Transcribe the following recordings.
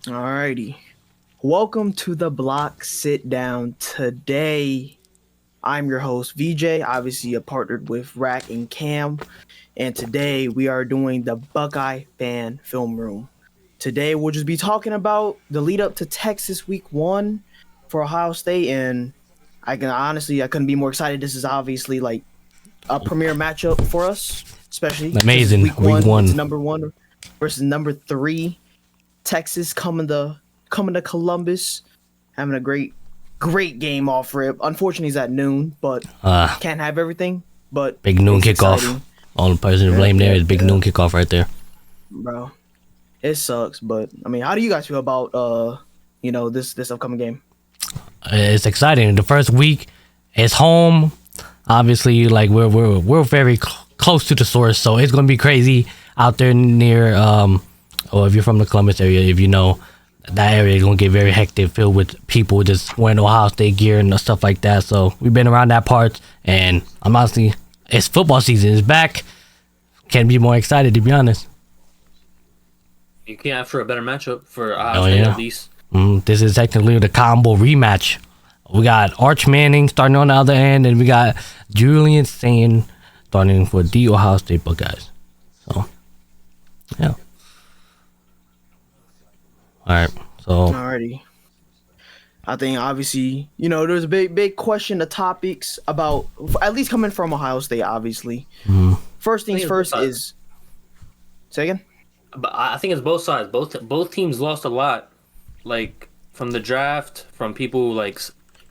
Alrighty. Welcome to the block sit down. Today, I'm your host, VJ. Obviously, I partnered with Rack and Cam. And today, we are doing the Buckeye fan film room. Today, we'll just be talking about the lead up to Texas week 1 for Ohio State. And I couldn't be more excited. This is obviously like a premier matchup for us, especially Amazing. Week one. It's one. number 1 versus number 3. Texas coming to Columbus, having a great game off rip. Unfortunately, it's at noon, but can't have everything. But Big noon kickoff. Exciting. Only person to blame there is big noon kickoff right there. Bro. It sucks, but I mean, how do you guys feel about this upcoming game? It's exciting. The first week is home. Obviously, like we're very close to the source, so it's gonna be crazy out there near. Or if you're from the Columbus area, if you know, that area is gonna get very hectic, filled with people just wearing Ohio State gear and stuff like that. So we've been around that part, and I'm honestly, it's football season. It's back. Can't be more excited, to be honest. You can't ask for a better matchup for Ohio State at least. This is technically the combo rematch. We got Arch Manning starting on the other end, and we got Julian Sain starting for the Ohio State Buckeyes. So, yeah. All right. So, alrighty. I think obviously, there's a big question of topics about, at least coming from Ohio State, obviously. First things first is, say again? But I think it's both sides. Both teams lost a lot, like from the draft, from people like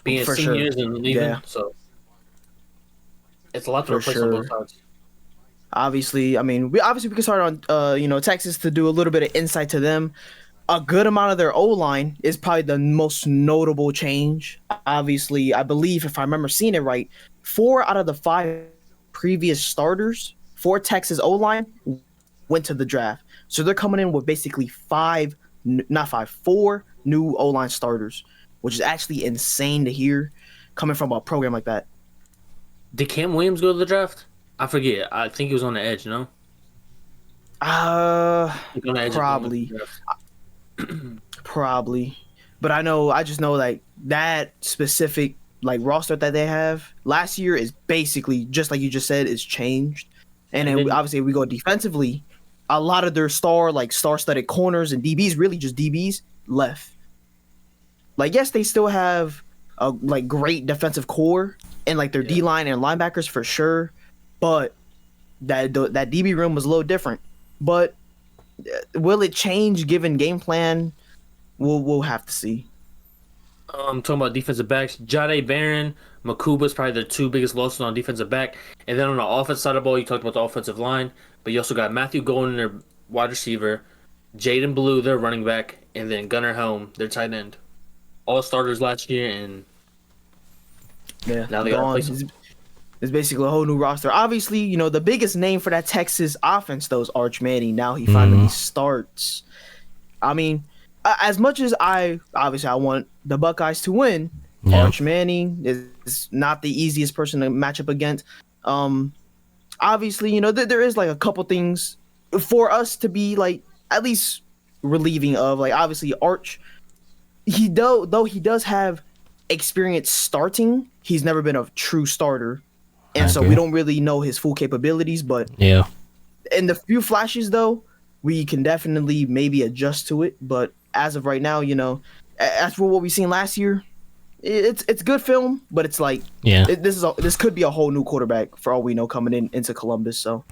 being For seniors sure. and leaving. Yeah. So it's a lot to For replace sure. on both sides. Obviously, I mean, we can start on Texas to do a little bit of insight to them. A good amount of their O-line is probably the most notable change. Obviously, I believe, if I remember seeing it right, 4 out of the 5 previous starters for Texas O-line went to the draft. So they're coming in with basically 4 new O-line starters, which is actually insane to hear coming from a program like that. Did Cam Williams go to the draft? I forget. I think he was on the edge, no? He was on the edge of Probably. the draft. Probably, but I just know like that specific like roster that they have last year is basically just like you just said is changed, and then obviously we go defensively, a lot of their star-studded corners and DBs, really just DBs, left. Like, yes, they still have a like great defensive core and like their D line and linebackers for sure, but that DB room was a little different. But will it change given game plan? We'll have to see. Talking about defensive backs, Jade Barron, Makuba's probably the 2 biggest losses on defensive back. And then on the offensive side of the ball, you talked about the offensive line, but you also got Matthew Golden, their wide receiver, Jaden Blue, their running back, and then Gunnar Helm, their tight end. All starters last year, and now they got to play some. It's basically a whole new roster. Obviously, the biggest name for that Texas offense, though, is Arch Manning. Now he finally starts. I mean, as much as I want the Buckeyes to win, Arch Manning is not the easiest person to match up against. Obviously, there is like a couple things for us to be like at least relieving of. Like, obviously, Arch, though he does have experience starting, he's never been a true starter. And so we don't really know his full capabilities, but in the few flashes, though, we can definitely maybe adjust to it. But as of right now, as for what we've seen last year, it's good film, but it's like this could be a whole new quarterback for all we know coming into Columbus. So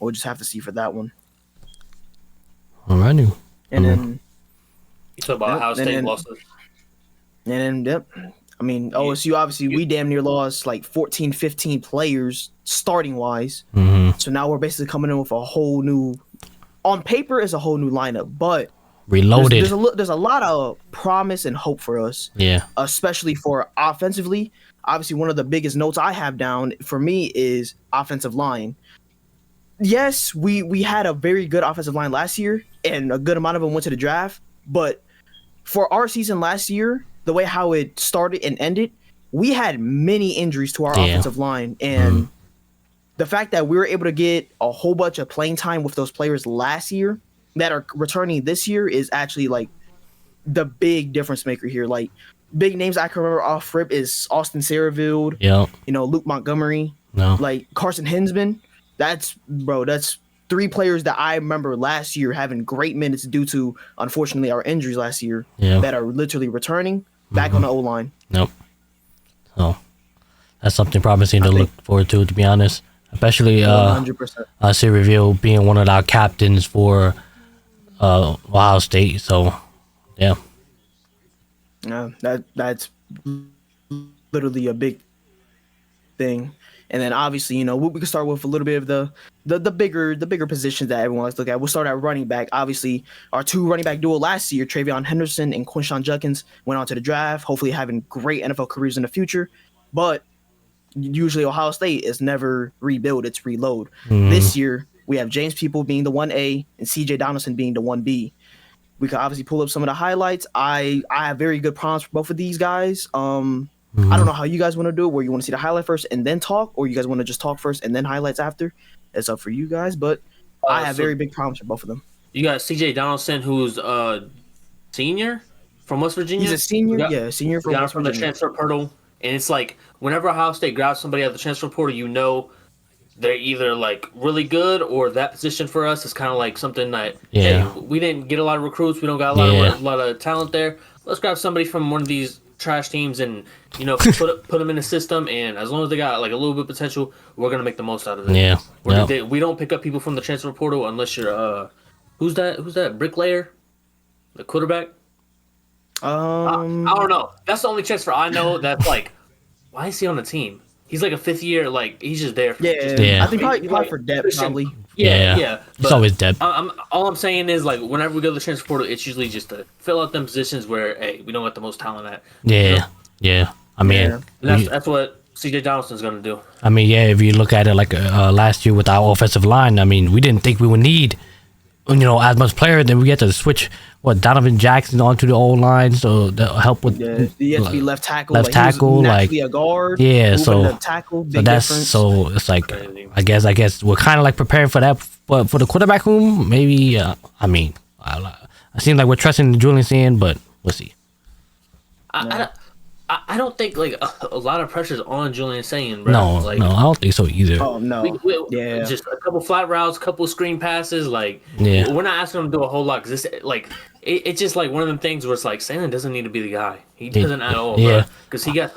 we'll just have to see for that one. Alrighty. And then You talk about Ohio State losses. And then I mean, OSU, obviously, we damn near lost like 14, 15 players starting-wise. So now we're basically coming in with a whole new, on paper, it's a whole new lineup. But reloaded. There's a lot of promise and hope for us. Yeah. Especially for offensively. Obviously, one of the biggest notes I have down for me is offensive line. Yes, we had a very good offensive line last year, and a good amount of them went to the draft. But for our season last year, the way how it started and ended, we had many injuries to our offensive line. And the fact that we were able to get a whole bunch of playing time with those players last year that are returning this year is actually like the big difference maker here. Like big names I can remember off rip is Austin Sarafield, Yep. Luke Montgomery, No. like Carson Hinsman. That's 3 players that I remember last year having great minutes due to, unfortunately, our injuries last year Yeah. that are literally returning back on the O-line. Nope. So that's something promising to look forward to be honest. Especially 100%. Sarafield being one of our captains for Ohio State. So yeah. Yeah, that's literally a big thing. And then obviously, we can start with a little bit of the bigger positions that everyone likes to look at. We'll start at running back. Obviously, our 2 running back duo last year, Travion Henderson and Quinshon Judkins, went on to the draft, hopefully having great NFL careers in the future. But usually Ohio State is never rebuild, it's reload. This year, we have James People being the 1A and CJ Donaldson being the 1B. We can obviously pull up some of the highlights. I have very good prompts for both of these guys. I don't know how you guys want to do it, where you want to see the highlight first and then talk, or you guys want to just talk first and then highlights after. It's up for you guys, but I have very big prompts for both of them. You got CJ Donaldson, who's a senior from West Virginia. He's a senior, senior from West Virginia. The transfer portal, and it's like whenever Ohio State grabs somebody out of the transfer portal, they're either like really good or that position for us is kind of like something that hey, we didn't get a lot of recruits, we don't got a lot of talent there. Let's grab somebody from one of these trash teams and put them in the system, and as long as they got like a little bit of potential, we're gonna make the most out of it. We don't pick up people from the transfer portal unless you're who's that bricklayer, the quarterback. I don't know. That's the only transfer I know that's like, why is he on the team? He's like a 5th year, like he's just there. I think probably for depth, probably. Yeah. It's always depth. All I'm saying is like whenever we go to the transfer portal, it's usually just to fill out them positions where hey, we don't got the most talent at. Yeah. I mean, that's what CJ Donaldson's gonna do. I mean, if you look at it like last year with our offensive line, I mean, we didn't think we would need as much player. Then we get to switch Donovan Jackson onto the old line, so that'll help with. He has to be left tackle. Left tackle, like a guard. So tackle, difference. So it's like I guess we're kind of like preparing for that, but for the quarterback room, maybe. I mean, it seems like we're trusting Julian Sand, but we'll see. I don't think like a lot of pressure's on Julian saying, bro. No, I don't think so either. Oh no, just a couple flat routes, couple screen passes. Like, we're not asking him to do a whole lot because this like it's just like one of them things where it's like Sandlin doesn't need to be the guy. He doesn't at all, bro. Because he got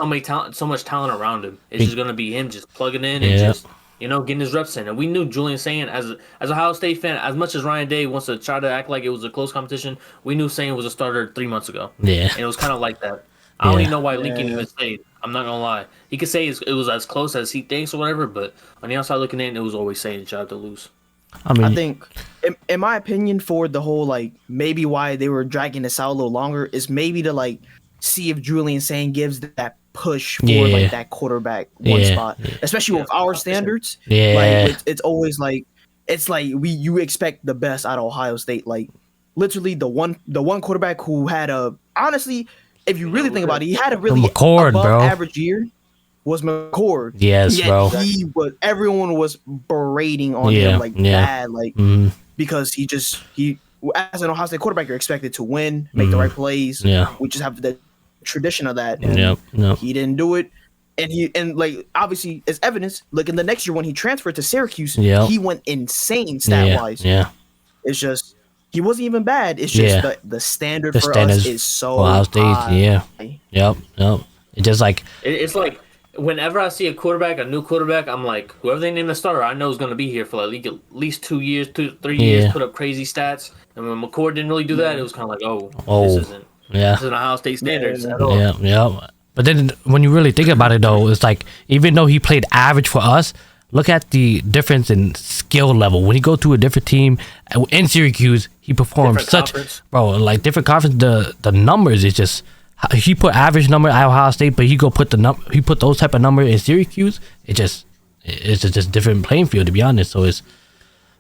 so much talent around him. It's just gonna be him just plugging in and just getting his reps in. And we knew Julian Sand as a Ohio State fan, as much as Ryan Day wants to try to act like it was a close competition, we knew Sand was a starter 3 months ago. Yeah, and it was kind of like that. I don't even know why Lincoln even stayed. I'm not gonna lie. He could say it was as close as he thinks or whatever, but on the outside looking in, it was always saying job to lose. I think, in my opinion, for the whole like maybe why they were dragging this out a little longer is maybe to like see if Julian Sand gives that push for like that quarterback one spot, especially with our standards. Like it's always like you expect the best out of Ohio State. Like literally the one quarterback who had honestly. If you really think about it, he had a really above average year. Was McCord? Yes, bro. Everyone was berating on him bad, because he as an Ohio State quarterback, you're expected to win, make the right plays. Yeah, we just have the tradition of that. And he didn't do it, and like obviously as evidence. Look, in the next year when he transferred to Syracuse, he went insane stat wise. Yeah, it's just. He wasn't even bad. It's just the standard for us is so Ohio State, high. Yep. It's just like it's like whenever I see a new quarterback, I'm like, whoever they name the starter, I know is going to be here for like at least 2 years, 3 years, put up crazy stats. And when McCord didn't really do that, it was kind of like, this isn't Ohio State standards at all. Yeah. But then when you really think about it, though, it's like even though he played average for us. Look at the difference in skill level. When you go to a different team in Syracuse, he performed like different conference. The numbers is just he put average number at Ohio State, but he put those type of numbers in Syracuse. It's just different playing field, to be honest.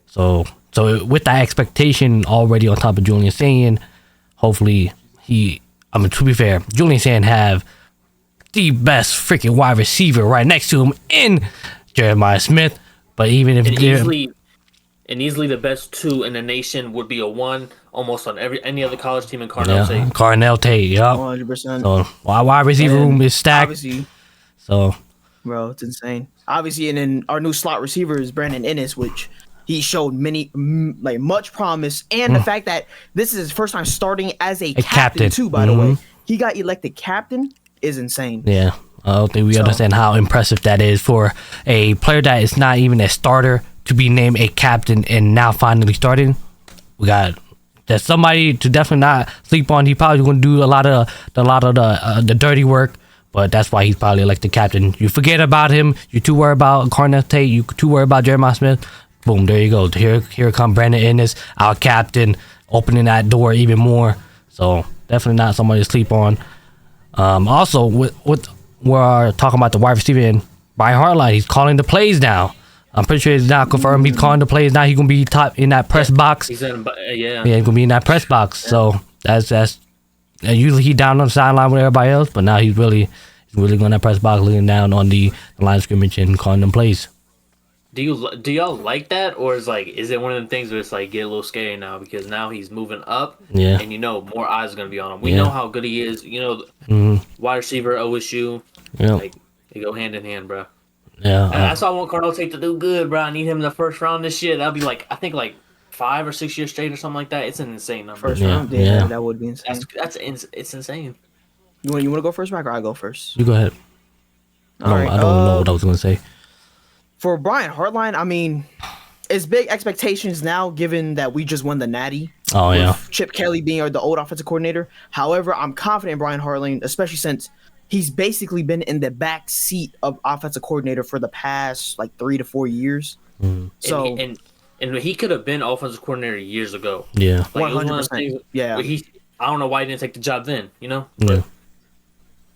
So with that expectation already on top of Julian Sand, hopefully to be fair, Julian Sand have the best freaking wide receiver right next to him in Jeremiah Smith, but even if easily the best 2 in the nation would be a 1 almost on any other college team in Carnell Tate. Carnell Tate, yep. 100%. So our wide receiver room is stacked. Obviously, So, bro, it's insane. Obviously, and then our new slot receiver is Brandon Ennis, which he showed much promise, and the fact that this is his first time starting as a captain too. By the way, he got elected captain is insane. Yeah, I don't think we understand how impressive that is for a player that is not even a starter to be named a captain and now finally starting. There's somebody to definitely not sleep on. He probably going to do a lot of the dirty work, but that's why he's probably elected captain. You forget about him. You're too worried about Carnell Tate. You too worried about Jeremiah Smith. Boom, there you go. Here come Brandon Ennis, our captain, opening that door even more. So definitely not somebody to sleep on. Also, we're talking about the wide receiver and Brian Hartline. He's calling the plays now. I'm pretty sure it's now confirmed. He's calling the plays now. He's gonna be top in that press box. He's in, he's gonna be in that press box. So that's usually he down on the sideline with everybody else, but now he's really going to that press box, looking down on the line of scrimmage and calling them plays. Do y'all like that, or is it one of the things where it's like get a little scary now because now he's moving up, and more eyes are gonna be on him. We know how good he is. Wide receiver OSU, they go hand in hand, bro. Yeah, and that's why I want Carnell Tate to do good, bro. I need him in the first round this year. That'll be I think 5 or 6 years straight or something like that. It's an insane number. First round, yeah, that would be insane. It's insane. You want to go first, Mike, or I go first? You go ahead. All right, I don't know what I was gonna say. For Brian Hartline, I mean, it's big expectations now, given that we just won the Natty. Oh yeah. Chip Kelly being the old offensive coordinator. However, I'm confident in Brian Hartline, especially since he's basically been in the back seat of offensive coordinator for the past 3 to 4 years. So and he could have been offensive coordinator years ago. Yeah, 100%. Yeah, I don't know why he didn't take the job then. Yeah.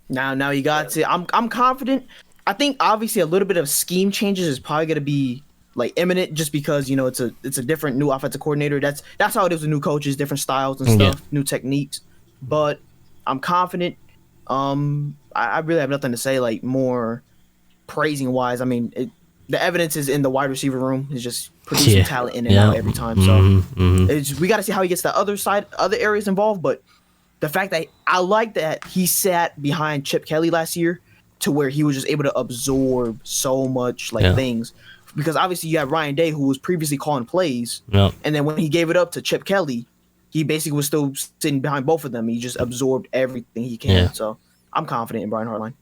Now you got to. I'm confident. I think obviously a little bit of scheme changes is probably going to be imminent, just because it's a different new offensive coordinator. That's how it is with new coaches, different styles and stuff, new techniques. But I'm confident. I really have nothing to say more praising wise. I mean, the evidence is in the wide receiver room. It's just producing talent in and out every time. So we got to see how he gets the other areas involved. But the fact that I like that he sat behind Chip Kelly last year, to where he was just able to absorb so much things, because obviously you have Ryan Day, who was previously calling plays, and then when he gave it up to Chip Kelly, he basically was still sitting behind both of them. He just absorbed everything he can. So I'm confident in Brian Hartline.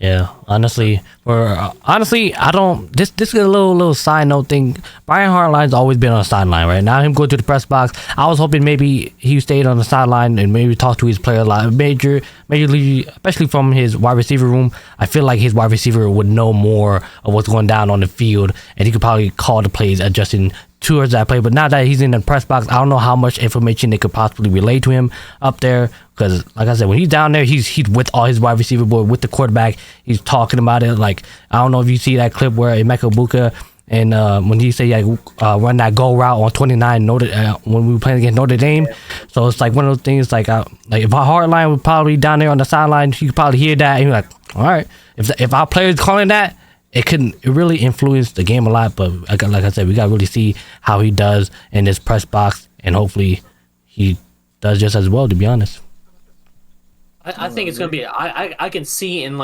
Yeah, honestly, I don't. This is a little side note thing. Brian Hartline's always been on the sideline, right? Now him going to the press box. I was hoping maybe he stayed on the sideline and maybe talk to his player a lot, majorly, especially from his wide receiver room. I feel like his wide receiver would know more of what's going down on the field, and he could probably call the plays adjusting towards that play. But now that he's in the press box, I don't know how much information they could possibly relay to him up there. Because, like I said, when he's down there, he's with all his wide receiver board, with the quarterback. He's talking about it. I don't know if you see that clip where Emeka Buka, and when he say run that go route on 29 when we were playing against Notre Dame. So it's one of those things if our Hardline was probably down there on the sideline, he could probably hear that and be all right, if our players calling that, it really influence the game a lot. But like I said, we got to really see how he does in this press box, and hopefully he does just as well, to be honest. I think it's gonna be. I can see in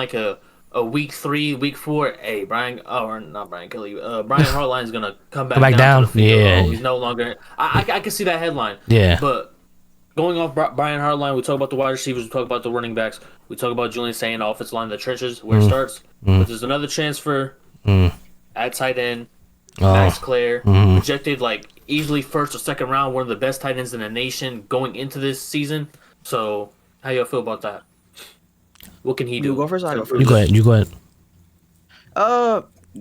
a week 3, week 4. Hey, Brian Kelly. Brian Hartline is gonna come back down. To the field. Yeah, he's no longer. I can see that headline. Yeah. But going off Brian Hartline, we talk about the wide receivers. We talk about the running backs. We talk about Julian Saint, offensive line, the trenches where it starts. But there's another transfer at tight end. Max Clare, projected easily first or second round, one of the best tight ends in the nation going into this season. So. How y'all feel about that? What can he do? You go first. I go first. You go ahead.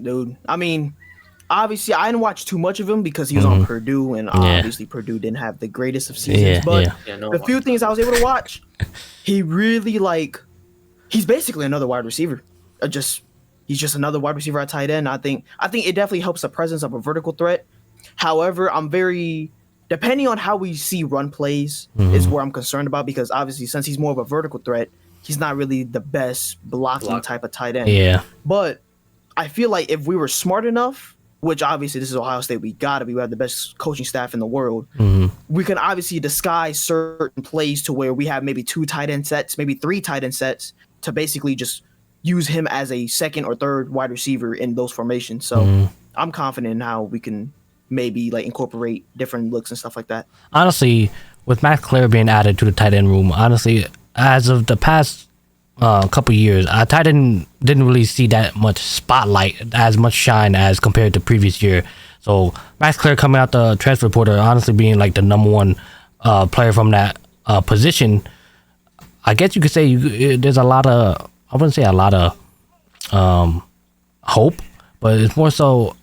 Dude. I mean, obviously, I didn't watch too much of him because he was on Purdue, and obviously Purdue didn't have the greatest of seasons. But the few things I was able to watch, he really he's basically another wide receiver. He's just another wide receiver at tight end. I think it definitely helps the presence of a vertical threat. However, I'm very. Depending on how we see run plays is where I'm concerned about, because obviously since he's more of a vertical threat, he's not really the best blocking type of tight end. Yeah. But I feel like if we were smart enough which obviously this is Ohio State. We have the best coaching staff in the world. Mm-hmm. We can obviously disguise certain plays to where we have maybe 2 tight end sets, maybe 3 tight end sets to basically just use him as a second or third wide receiver in those formations. So I'm confident in how we can maybe like incorporate different looks and stuff like that. Honestly, with Matt Clare being added to the tight end room, honestly, as of the past couple years, tight end didn't really see that much spotlight, as much shine as compared to previous year. So Max Clare coming out the transfer portal, honestly being like the number one player from that position, I guess you could say there's a lot of, I wouldn't say a lot of hope, but it's more so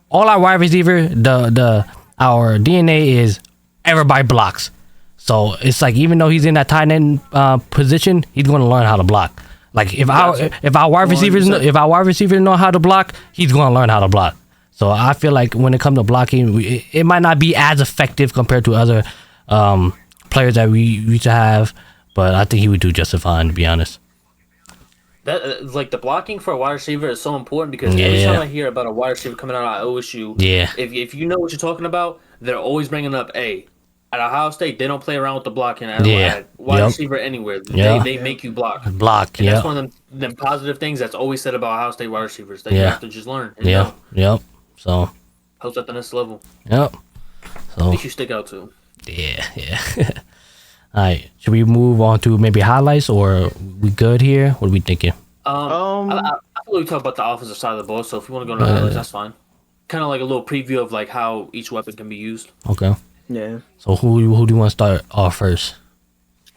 all our wide receiver, our DNA is everybody blocks. So it's like, even though he's in that tight end position, he's going to learn how to block. Like if our wide receivers know how to block, he's going to learn how to block. So I feel like when it comes to blocking, it might not be as effective compared to other players that we used to have, but I think he would do just fine, to be honest. That like the blocking for a wide receiver is so important because every time I hear about a wide receiver coming out of OSU, if you know what you're talking about, they're always bringing up at Ohio State, they don't play around with the blocking at wide receiver anywhere. They make you block. And that's one of them positive things that's always said about Ohio State wide receivers that you have to just learn. So helps at the next level. So makes you stick out too. All right, should we move on to maybe highlights, or we good here? What are we thinking? I thought we talked about the offensive side of the ball, so if you want to go into highlights, that's fine. Kind of like a little preview of like how each weapon can be used. Okay. Yeah. So who do you want to start off first?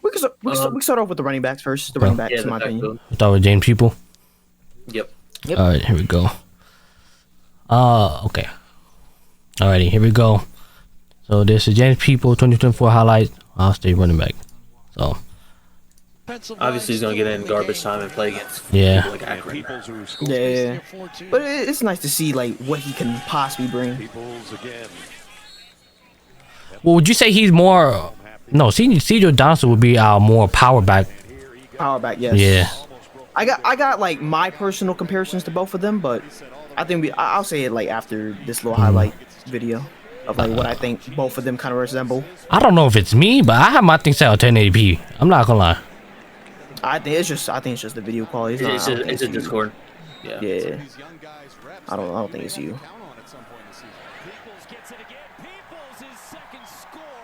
We can start off with the running backs first. The running backs, in my opinion. We start with James People. Yep. All right, here we go. Okay. Alrighty, here we go. So this is James People 2024 highlight. Ohio State running back. So obviously he's gonna get in garbage time and play against yeah. like Akron. Yeah. But it's nice to see like what he can possibly bring. Well, would you say he's more? No, C.J. Donaldson would be our more power back. Power back, yes. Yeah. I got like my personal comparisons to both of them, but I think I'll say it like after this little highlight video of like what I think both of them kind of resemble. I don't know if it's me, but I have my thing set on 1080p. I'm not gonna lie. I think it's just the video quality. It's a Discord. Yeah. I don't think it's you.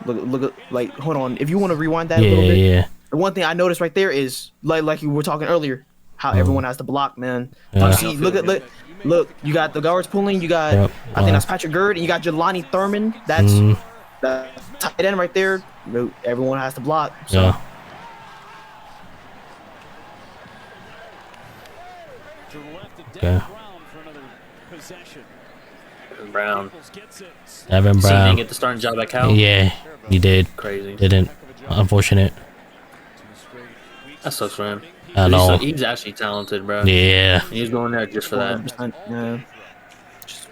Look, like, hold on. If you want to rewind that a little bit. Yeah. The one thing I noticed right there is like you were talking earlier, how everyone has to block, man. Yeah. See, look. You got the guards pulling. You got, I think that's Patrick Gerd, and you got Jelani Thurman. That's the tight end right there. Everyone has to block. So. Yeah. Okay. Evan Brown. Didn't get the starting job at Cal. Yeah, he did. Crazy. Didn't. Unfortunate. That sucks for him. I know. He's actually talented, bro. Yeah. He's going there just for that. Yeah. Just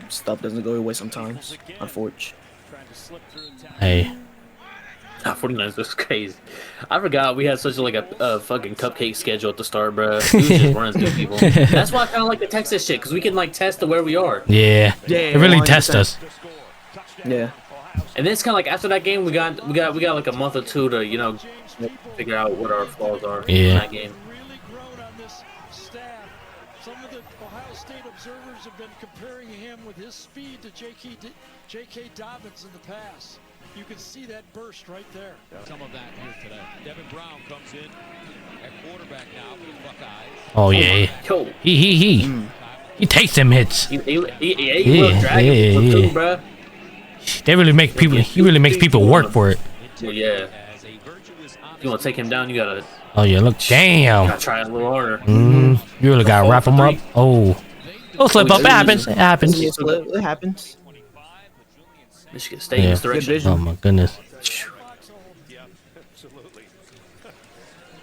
stuff doesn't go away sometimes. Unfortunately. Hey. 49ers was crazy. I forgot we had such like a fucking cupcake schedule at the start, bro. We was just running through people. That's why I kind of like the Texas shit, because we can like test to where we are. Yeah. It really 100%. Tests us. Yeah. And then it's kind of like after that game, we got like a month or two to figure out what our flaws are in that game. Some of the Ohio State observers have been comparing him with his speed to J.K. Dobbins in the past. You can see that burst right there. Some of that here today. Devin Brown comes in at quarterback now for the Buckeyes. Oh yeah. Yo. He takes them hits. He will drag him too, bro. They really make people. He really makes people work for it. Well, yeah. If you want to take him down, you gotta. Oh yeah, look, damn. Gotta try a little harder. You really gotta wrap him up. Oh, slip up. It happens. It happens. It happens. Michigan State in this direction. Oh my goodness.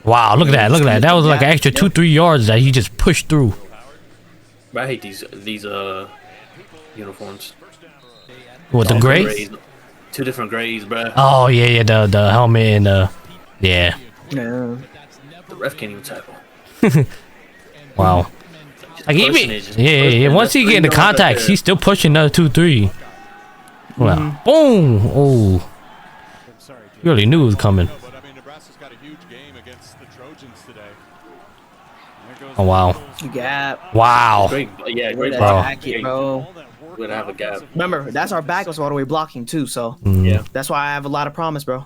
Wow, look at that. Look at that. That was like an extra 2-3 yards that he just pushed through. I hate these uniforms. What, the gray? 2 different grays, bro. Oh yeah, the helmet and Yeah. The ref can't even tackle. Wow. Like pushing even it, just yeah, pushing it. once he That's get into what he does right contacts, there. he's still pushing another 2-3. Well, boom! Oh, you already knew it was coming. No, but I mean, Nebraska's got a huge game against the Trojans today. Oh wow, Gap. wow. Great, yeah, Way great to block. attack it, bro. We're gonna have a gap. Remember, that's our back was all the way blocking too, so Yeah. that's why I have a lot of promise, bro.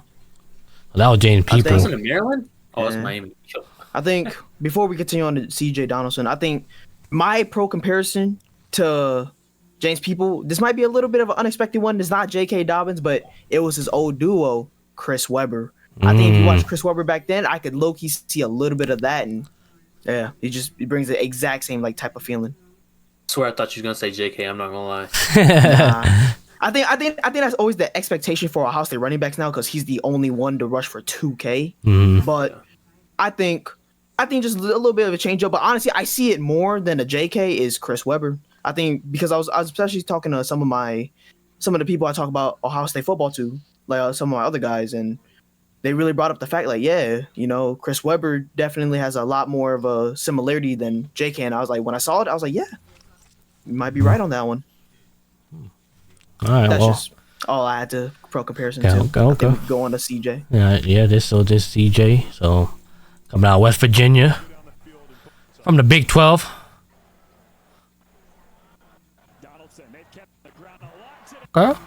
That was James That's people. in Maryland? Oh, it's Yeah. Miami. I think before we continue on to CJ Donaldson, I think my pro comparison to James People, this might be a little bit of an unexpected one. It's not J.K. Dobbins, but it was his old duo, Chris Webber. I think if you watched Chris Webber back then, I could low-key see a little bit of that, and yeah, he brings the exact same like type of feeling. Swear I thought you were gonna say JK, I'm not gonna lie. I think that's always the expectation for Ohio State running backs now because he's the only one to rush for 2K. But I think just a little bit of a change up. But honestly, I see it more than a JK is Chris Webber. I think because I was especially talking to some of the people I talk about Ohio State football to, like some of my other guys, and they really brought up the fact like, yeah, you know, Chris Webber definitely has a lot more of a similarity than JK. And I was like, when I saw it, I was like, yeah, you might be right on that one. All right, That's well, just all I had to pro comparison Okay, to. okay, I think okay. we could go on to CJ. yeah, this CJ. So coming out of West Virginia from the Big 12. Okay.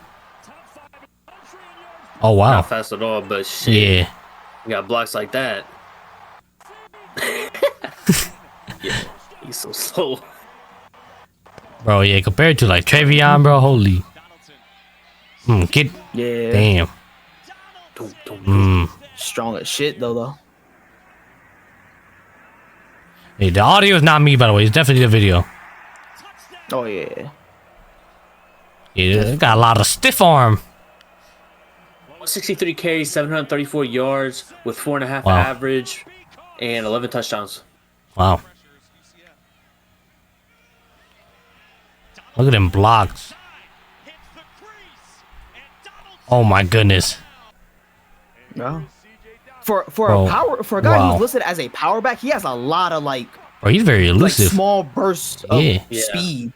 Oh wow. Not fast at all, but shit. Yeah. You got blocks like that. Yeah, he's so slow. Bro, yeah, compared to like Travion, bro, holy. Get Yeah. damn. Strong as shit though. Hey, the audio is not me, by the way. It's definitely the video. Oh yeah. Yeah, they got a lot of stiff arm. 63 carries, 734 yards with 4.5 Wow. average and 11 touchdowns. Wow. Look at them blocks. Oh my goodness. No. For Bro, a guy wow. who's listed as a power back, he has a lot of like Bro, he's very elusive. small bursts of Yeah. speed.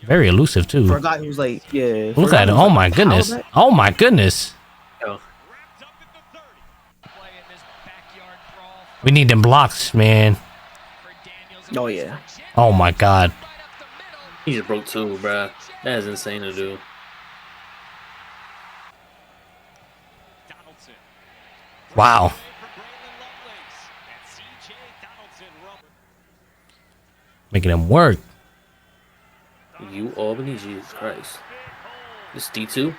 Very elusive For a too. guy who's like, yeah. for Look a guy at it. who's Oh like my a power goodness. back- Oh my goodness. Yo, We need them blocks, man. Oh yeah. Oh my god. he just broke 2, bruh. That is insane to do. Wow. Making them work. You Albany, Jesus Christ. This D2?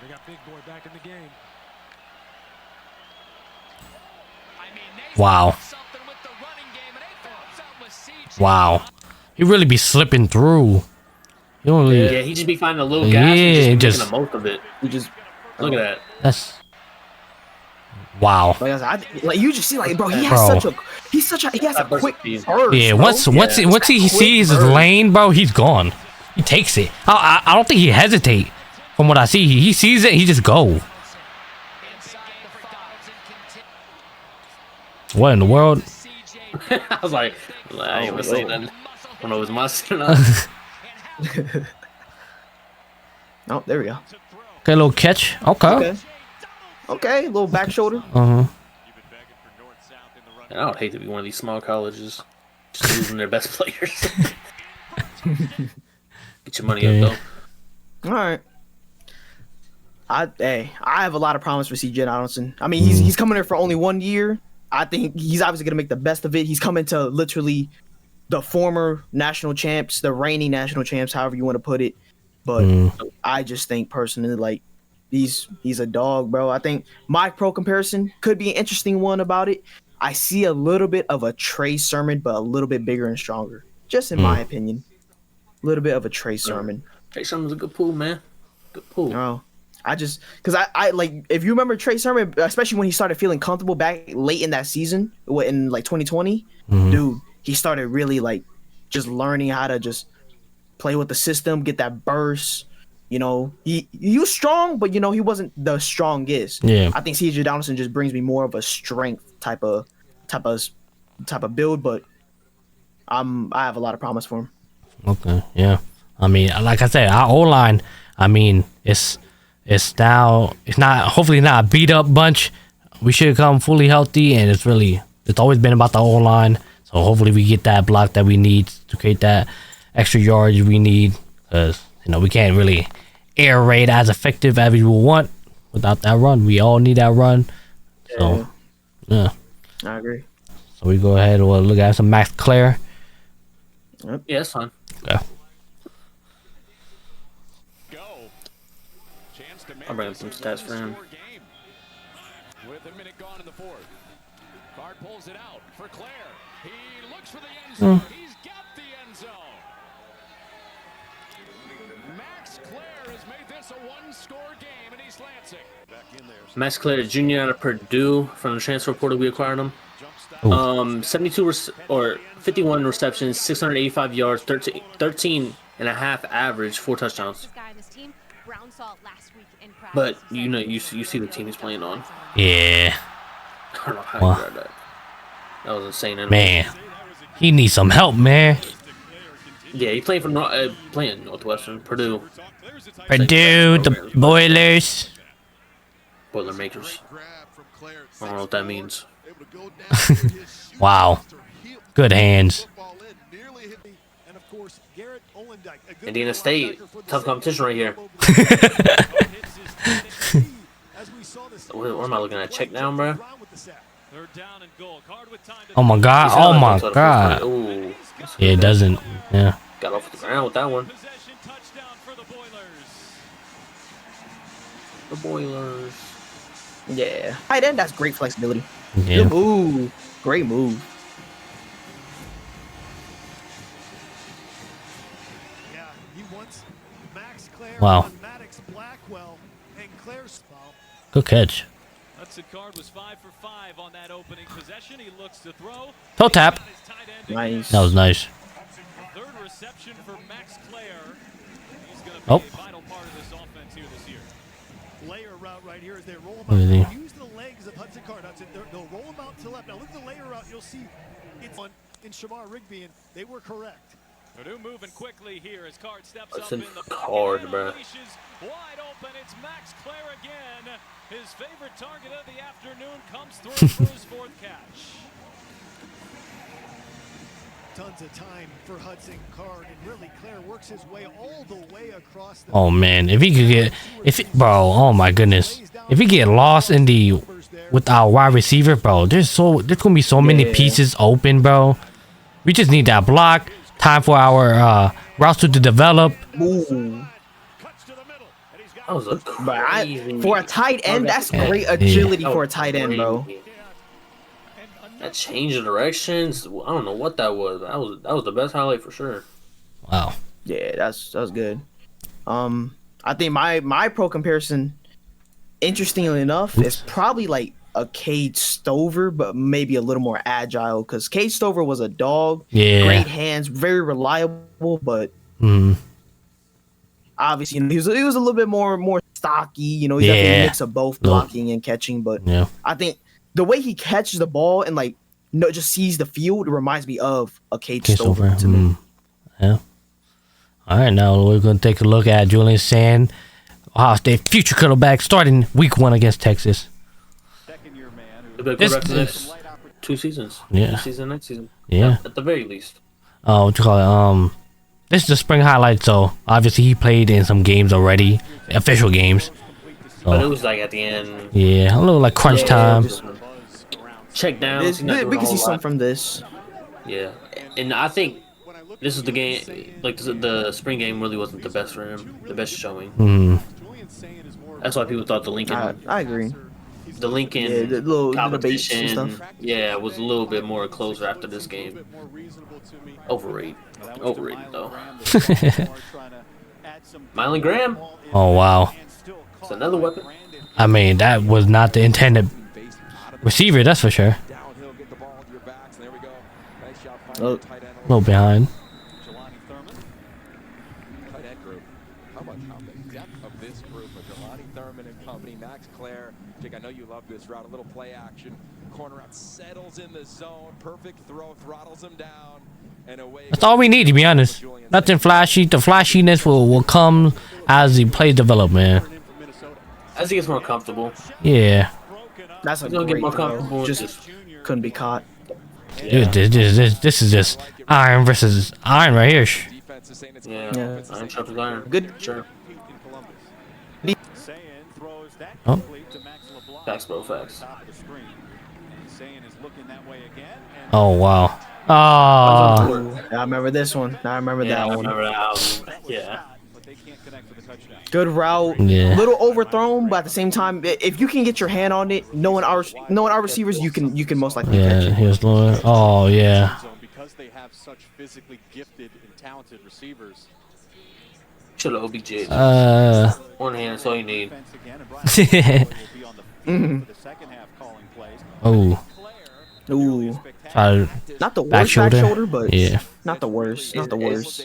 They got big boy back in the game. Wow. Wow. He really be slipping through. You don't really. Yeah, he just be finding a little Yeah, gap and just just- making the most of it. You just Look at that. That's. Wow. like, I said, like you just see like bro, he Bro. has he has a That burst quick of speed. burst. Yeah. bro. Once he Quick sees his burst. lane, bro, he's gone. He takes it. I don't think he hesitate. From what I see, he sees it. He just go. What in the world? I was like, I ain't gonna say yo. nothing. I don't know if it's mustard or not. Oh, there we go. Okay, little catch. Okay. Okay, little back shoulder. Uh huh. I would hate to be one of these small colleges just losing their best players. Get your money Okay. up, though. All right. I have a lot of promise for CJ Donaldson. I mean, he's coming here for only 1 year. I think he's obviously gonna make the best of it. He's coming to literally the former national champs, the reigning national champs, however you want to put it. But I just think personally, like, he's a dog, bro. I think my pro comparison could be an interesting one about it. I see a little bit of a Trey Sermon, but a little bit bigger and stronger, just in my opinion. A little bit of a Trey Sermon. Trey Sermon's a good pool, man. Good pool. Oh, I just because I like if you remember Trey Sermon, especially when he started feeling comfortable back late in that season, in like 2020, dude, he started really like just learning how to just play with the system, get that burst, he was strong, but he wasn't the strongest. Yeah. I think CJ Donaldson just brings me more of a strength type of build, but I have a lot of promise for him. Okay, yeah. I mean, like I said, our O-line, I mean, it's now, it's not, hopefully not a beat up bunch. We should come fully healthy, and it's always been about the O-line. So hopefully we get that block that we need to create that extra yardage we need, because we can't really air raid as effective as we will want without that run. We all need that run. So yeah, I agree. So we go ahead and we'll look at some Max Clare. Yeah, that's fine. Okay. I'll bring up some stats for him. With a minute gone in the fourth. Card pulls it out for Claire. He looks for the end zone. He's got the end zone. Max Clare has made this a one-score game in East Lansing. Max Clare, junior out of Purdue, from the transfer portal we acquired him. 51 receptions, 685 yards, 13 and a half average, 4 touchdowns. But you see the team he's playing on. Yeah. I don't know how you read that. That was insane. Man, he needs some help, man. Yeah, he played for playing Northwestern, Purdue. Purdue, the Boilers. Boilermakers. I don't know what that means. Wow. Good hands. Indiana State, tough competition right here. What am I looking at? Check down, bro. Oh my god. Oh my god. Ooh. Yeah, it doesn't. Yeah. Got off the ground with that one. The Boilers. Yeah. Tight end, that's great flexibility. Yeah. Good move. Great move. Wow. Good catch. Card was 5 for 5 on that opening possession. He looks to throw. Toe tap. Nice. That was nice. Third reception for Max Clare. He's going to be Oh. a vital part of this offense here this year. Layer route right here as they roll What is him he? out. Use the legs of Hudson Card. They'll roll him out to the left. Now look at the layer route. You'll see it's on in Shamar Rigby, and they were correct. Purdue moving quickly here as Card steps That's up in in the Card, pocket. bro. Wide open. It's Max Clare again. His favorite target of the afternoon comes through for his 4th catch. Tons of time for Hudson Card, and really Clare works his way all the way across the Oh man, if he could get, bro, oh my goodness, if he get lost in with our wide receiver, bro, there's gonna be so many pieces open, bro. We just need that block. Time for our routes to develop. Ooh. That was a crazy. For a tight end, that's great agility for a tight end, bro. That change of directions, I don't know what that was. That was the best highlight for sure. Wow. Yeah, that was good. I think my pro comparison, interestingly enough, is probably like a Cade Stover, but maybe a little more agile. Because Cade Stover was a dog, great hands, very reliable, but obviously he was a little bit more stocky. He's definitely a mix of both blocking and catching. But I think the way he catches the ball and just sees the field reminds me of a Cade Stover to me. Yeah. All right, now we're gonna take a look at Julian Sand, Ohio State future quarterback, starting week 1 against Texas. This 2 seasons. Yeah. This season, next season. Yeah. At the very least. What you call it? This is the spring highlight, so obviously he played in some games already, official games. So, But it was like at the end. Yeah, a little like crunch time. Check down. We can see some from this. Yeah, and I think this is the game. Like the spring game really wasn't the best for him. The best showing. That's why people thought the Lincoln. I agree. The Lincoln the little debates competition, and stuff. yeah, was a little bit more closer after this game. Overrated though. Mylan Graham, Oh wow. it's another weapon. I mean, that was not the intended receiver, that's for sure. A little behind. depth of this group of Jelani Thurman and company, Max Clare. Jake, I know you love this route. A little play action. Corner out, settles in the zone. Perfect throw, throttles him down. And away That's all we need, to be honest. Nothing flashy. The flashiness will come as the play develop, man. As he gets more comfortable. Yeah. That's a He's gonna get great more throw. comfortable. Just couldn't be caught. Dude, this is just iron versus iron right here. Yeah. Iron sharpens iron. Good. Sure. Oh. Facts, bro. Facts. Oh, wow. Oh. I remember this one. I remember Yeah, that I one. remember that album. Yeah. Good route. Yeah. Little overthrown, but at the same time, if you can get your hand on it, knowing our receivers, you can most likely catch Yeah, it. here's Lord. Oh, yeah. Because they have such physically gifted and talented receivers. Should have OBJ. One hand, that's all you need. Oh. Ooh, Try not the back worst back shoulder. shoulder, but Yeah. not the worst. Not the worst.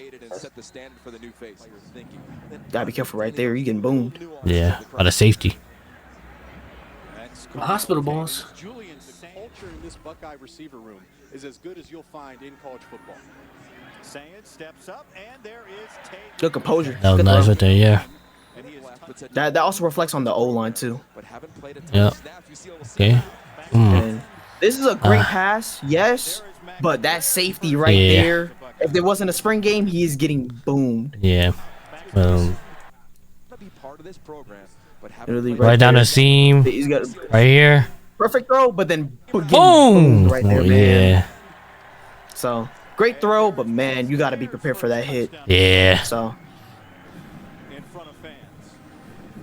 Gotta be careful right there. You getting boomed. Yeah. Out of safety. Hospital balls. Julian's culture in this Buckeye receiver room is as good as you'll find in college football. Steps up, and there is Tate. Good composure. That was Good nice throw. right there, yeah. That also reflects on the O line too. Yeah. Okay. And this is a great pass, yes, but that safety right Yeah. there. If there wasn't a spring game, he is getting boomed. Yeah. Literally Right down there. the seam. He's got Right here. perfect throw, but then getting Boom! boomed right there, Oh, man. yeah. So great throw, but man, you got to be prepared for that hit. Yeah. So, In front of fans.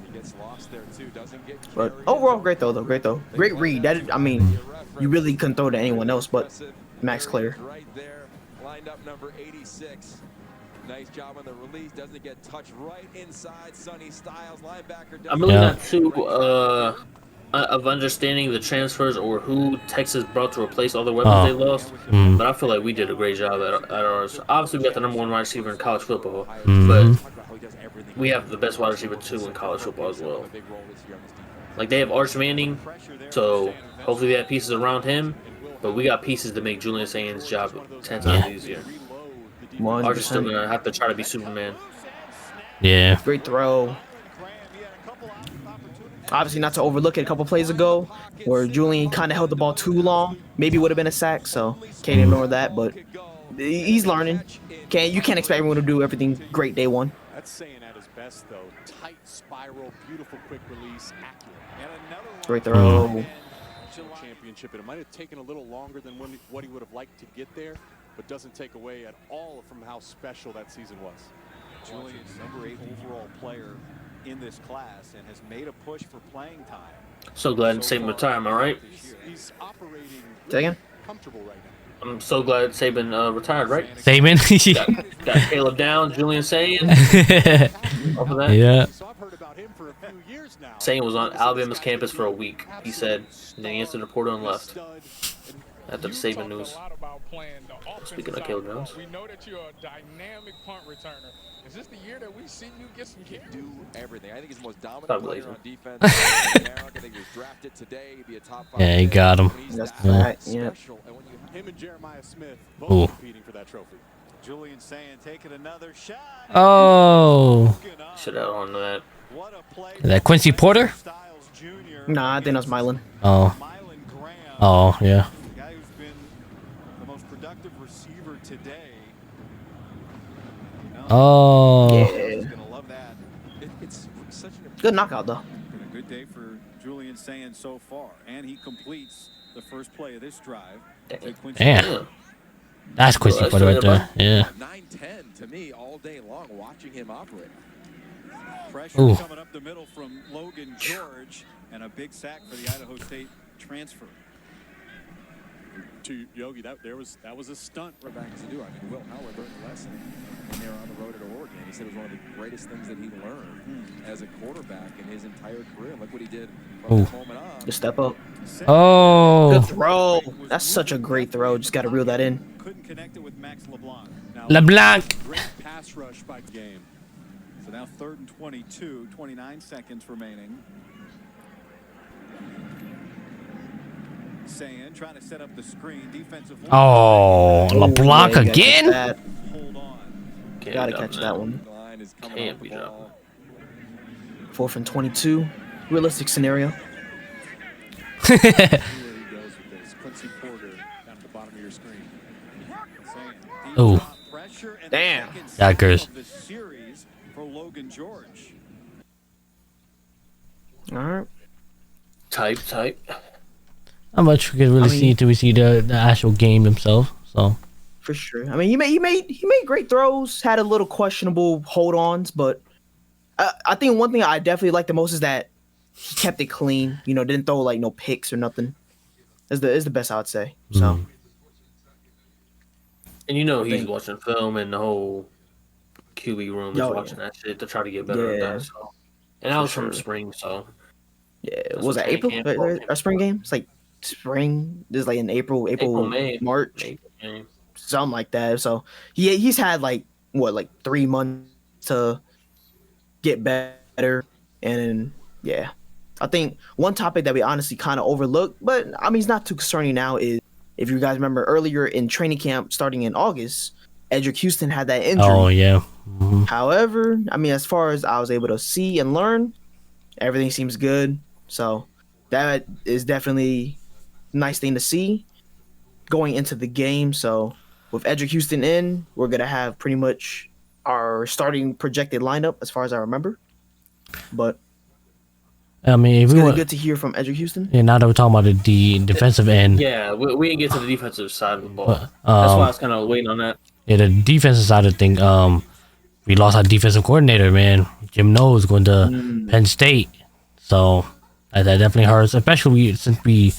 He gets lost there too. Doesn't get but overall, great throw though. Great throw. Great read. I mean, you really couldn't throw to anyone else but Max Clare. Right there, lined up number 86. Nice job on the release. Doesn't get touched right inside. Sonny Styles, linebacker. I'm really Yeah. not too of understanding the transfers or who Texas brought to replace all the weapons Oh. they lost, but I feel like we did a great job at ours. Obviously, we got the #1 wide receiver in college football, but we have the best wide receiver too in college football as well. Like they have Arch Manning, so hopefully they have pieces around him, but we got pieces to make Julian Saint's job 10 times easier. Arch is still 100%. gonna have to try to be Superman. Yeah. Great throw. Obviously, not to overlook it a couple plays ago, where Julian kind of held the ball too long. Maybe would have been a sack, so can't ignore that. But he's learning. You can't expect everyone to do everything great day one. That's saying at his best though. Tight spiral, beautiful quick release, accurate. And another one. Great throw. Championship. It might have taken a little longer than what he would have liked to get there, but doesn't take away at all from how special that season was. Julian's #8 overall player in this class and has made a push for playing time. So glad Saban retired, am I right? He's operating Say again? comfortable right now. I'm so glad Saban retired, right? Saban. Got Caleb down, Julian Sayin. Off of that. Yeah. So I've heard about him for a few years now. Sayin was on Alabama's campus for a week, he said. And then he answered the portal and left. After the Saban news. Speaking of Caleb Jones. We know that you're a dynamic punt returner. Is this the year that we see you get some carries? Do everything. I think he's the most Stop dominant player blazing. on defense. I think he was drafted today. He'd be a top 5 Yeah, he pick. got him. When he's That's that fact, yeah. special, and when you Him and Jeremiah Smith Ooh. both competing for that trophy. Julian saying taking another shot. Oh. Should have on that. What a play. Is that Quincy Porter? Styles Jr. Nah, I think that's Mylan. Oh. Mylan Graham. Oh, yeah. The guy who's been the most productive receiver today. Oh. Yeah. He's gonna love that. it's such an Good knockout though. Been a good day for Julian saying so far, and he completes the first play of this drive. Damn. Yeah. That's Quincy Well, Porter right that's there. Yeah. 9-10 to me all day long watching him operate. Pressure Ooh. coming up the middle from Logan George, and a big sack for the Idaho State transfer. To Yogi, that was a stunt. Quarterbacks to do. I mean, Will Howard learned a lesson when they were on the road at Oregon. He said it was one of the greatest things that he learned as a quarterback in his entire career. Look what he did from Ooh. that moment on. Just step up. Oh. Good throw. That's such a great throw. Just got to reel that in. Couldn't connect it with Max LeBlanc. Now, LeBlanc. great pass rush by game. So now 3rd and 22, 29 seconds remaining. Sayin trying to set up the screen. Defensive line. Oh, the block yeah, you gotta again? catch that. Hold on. Gotta catch that one. Line is coming Can't off the be ball. 4th and 22. Realistic scenario. Here he goes with this. Quincy Porter down at the bottom of your screen. Sayin, Ooh. drop pressure and Damn. the second Yikers. sack of the series for Logan George. All right. Type. Not much we can really I mean- see until we see the actual game himself. So For sure. I mean, he made great throws. Had a little questionable hold-ons, but I think one thing I definitely like the most is that he kept it clean. You know, didn't throw like no picks or nothing. Is the best I would say. So And you know he's watching film, and the whole QB room is Oh, yeah. watching that shit to try to get better at Yeah. that. So. And that was from sure. spring, so yeah, That's was what that April? training camp Our spring game? It's like spring. This is like in April, May, March, May. something like that. So he's had like 3 months to get better, and yeah, I think one topic that we honestly kind of overlooked, but I mean it's not too concerning now, is if you guys remember earlier in training camp starting in August, Edric Houston had that injury. oh yeah. Mhm. However, I mean, as far as I was able to see and learn, everything seems good. So that is definitely a nice thing to see going into the game. So with Edric Houston in, we're going to have pretty much our starting projected lineup as far as I remember. But I mean, if it's we really want, good to hear from Edric Houston. yeah, now that we're talking about the defensive end, Yeah, we didn't get to the defensive side of the ball. But, That's why I um, was kind of waiting on that. yeah, the defensive side of things, we lost our defensive coordinator, man. Jim Knowles going to Penn State, so that definitely hurts. Especially since we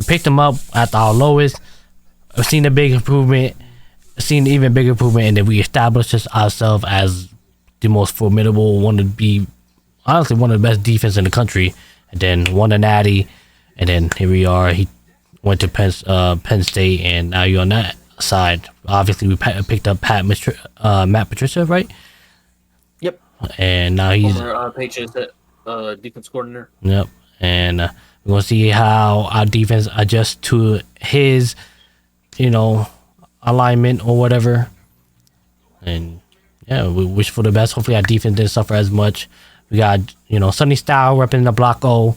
picked him up at our lowest. I've seen a big improvement, seen even bigger improvement, and then we established ourselves as the most formidable, honestly one of the best defense in the country, and then won a natty, and then here we are. He went to Penn State, and now you're on that side. Obviously, we picked up Matt Patricia, right? Yep. And now he's Former Patriots defense coordinator. yep. And we're gonna see how our defense adjusts to his, alignment or whatever. And yeah, we wish for the best. Hopefully, our defense didn't suffer as much. We got Sonny Style repping the block O.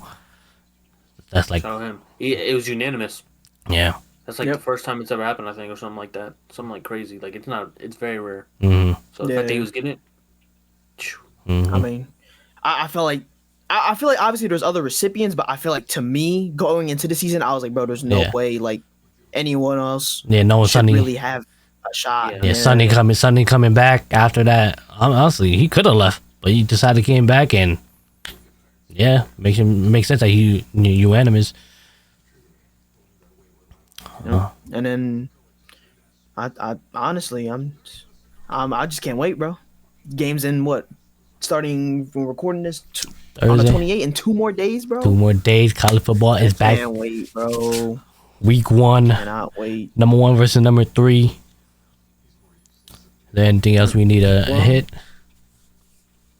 That's like Shout out him. It was unanimous. yeah. That's like the first time it's ever happened, I think, or something like that. Something like crazy. Like it's very rare. Mm-hmm. So the fact that he was getting it. I mean, I feel like obviously there's other recipients, but I feel like to me going into the season, I was like, bro, there's no Yeah. way like anyone else Yeah, no, should Sonny. really have a shot. Yeah, Sonny coming back after that. Honestly, he could have left, but he decided to came back, and yeah, makes sense that he unanimous. And then I honestly I just can't wait, bro. Games in what? Starting from recording this on the Thursday. 28th in 2 more days, bro. 2 more days. College football is back. Can't wait, bro. Week 1, Cannot wait. number 1 versus number 3. Is there anything else we need to hit?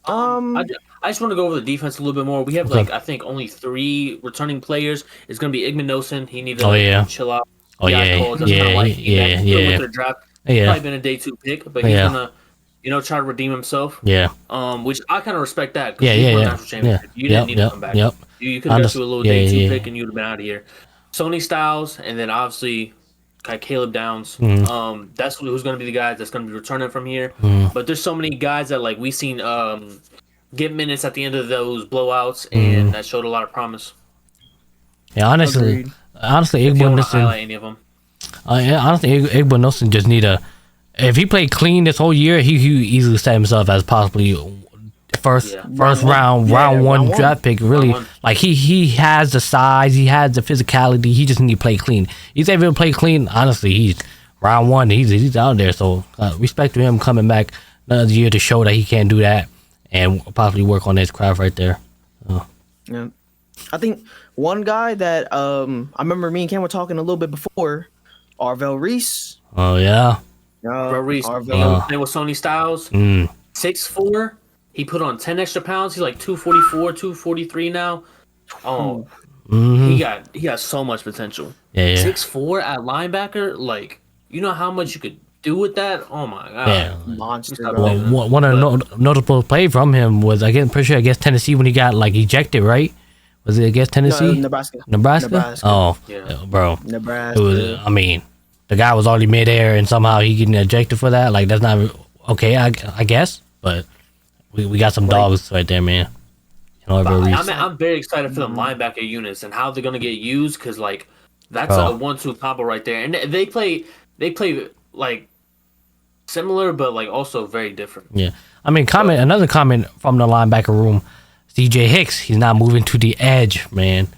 I just want to go over the defense a little bit more. We have I think only 3 returning players. It's gonna be Igman Nelson. He needs to chill out. Oh yeah, With their draft. Yeah. Probably been a day 2 pick, but he's gonna try to redeem himself. Yeah. Which I kind of respect that. 'Cause Yeah, he won a yeah. national championship. You didn't need to come back. Yep. You could have got to a little day 2 Yeah. pick and you'd have been out of here. Sony Styles, and then obviously Caleb Downs. That's who's going to be the guys that's going to be returning from here. But there's so many guys that we seen get minutes at the end of those blowouts, and that showed a lot of promise. Yeah, honestly, Agreed. Igbo If you want to Nelson. highlight any of them. Honestly, Igbo Nelson just need a. If he played clean this whole year, he easily set himself as possibly first round one draft pick. Really, like he has the size, he has the physicality. He just need to play clean. He's able to play clean. Honestly, he's round 1. He's out there. So respect to him coming back another year to show that he can do that and possibly work on his craft right there. Yeah. I think one guy that I remember me and Cam were talking a little bit before, Arvell Reese. Oh yeah. Bro, Reese, Arvell. playing with Sony Styles, Mm. 6'4", He put on 10 extra pounds. He's like 244, 243 now. Oh, Mm-hmm. he got so much potential. Yeah. 6'4" at linebacker. Like, you know how much you could do with that? Oh my god. Yeah. Monster, Stop bro. believing. One of the notable play from him was pretty sure against Tennessee when he got like ejected, right? Was it against Tennessee? Nebraska. Nebraska? Oh, Yeah. bro. Nebraska. It was. I mean, the guy was already midair, and somehow he getting ejected for that. Like that's not okay. I guess, but we got some dogs right there, man. I'm very excited for the linebacker units and how they're gonna get used because like that's a 1-2 combo right there, and they play like similar but like also very different. Yeah, I mean, another comment from the linebacker room. CJ Hicks, he's not moving to the edge, man.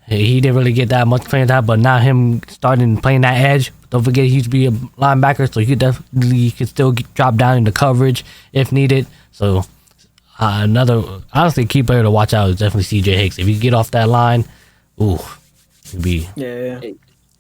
He didn't really get that much playing time, but now him starting playing that edge. Don't forget he used to be a linebacker, so he could still drop down into coverage if needed. So another honestly key player to watch out is definitely CJ Hicks. If you get off that line, it'd be Yeah.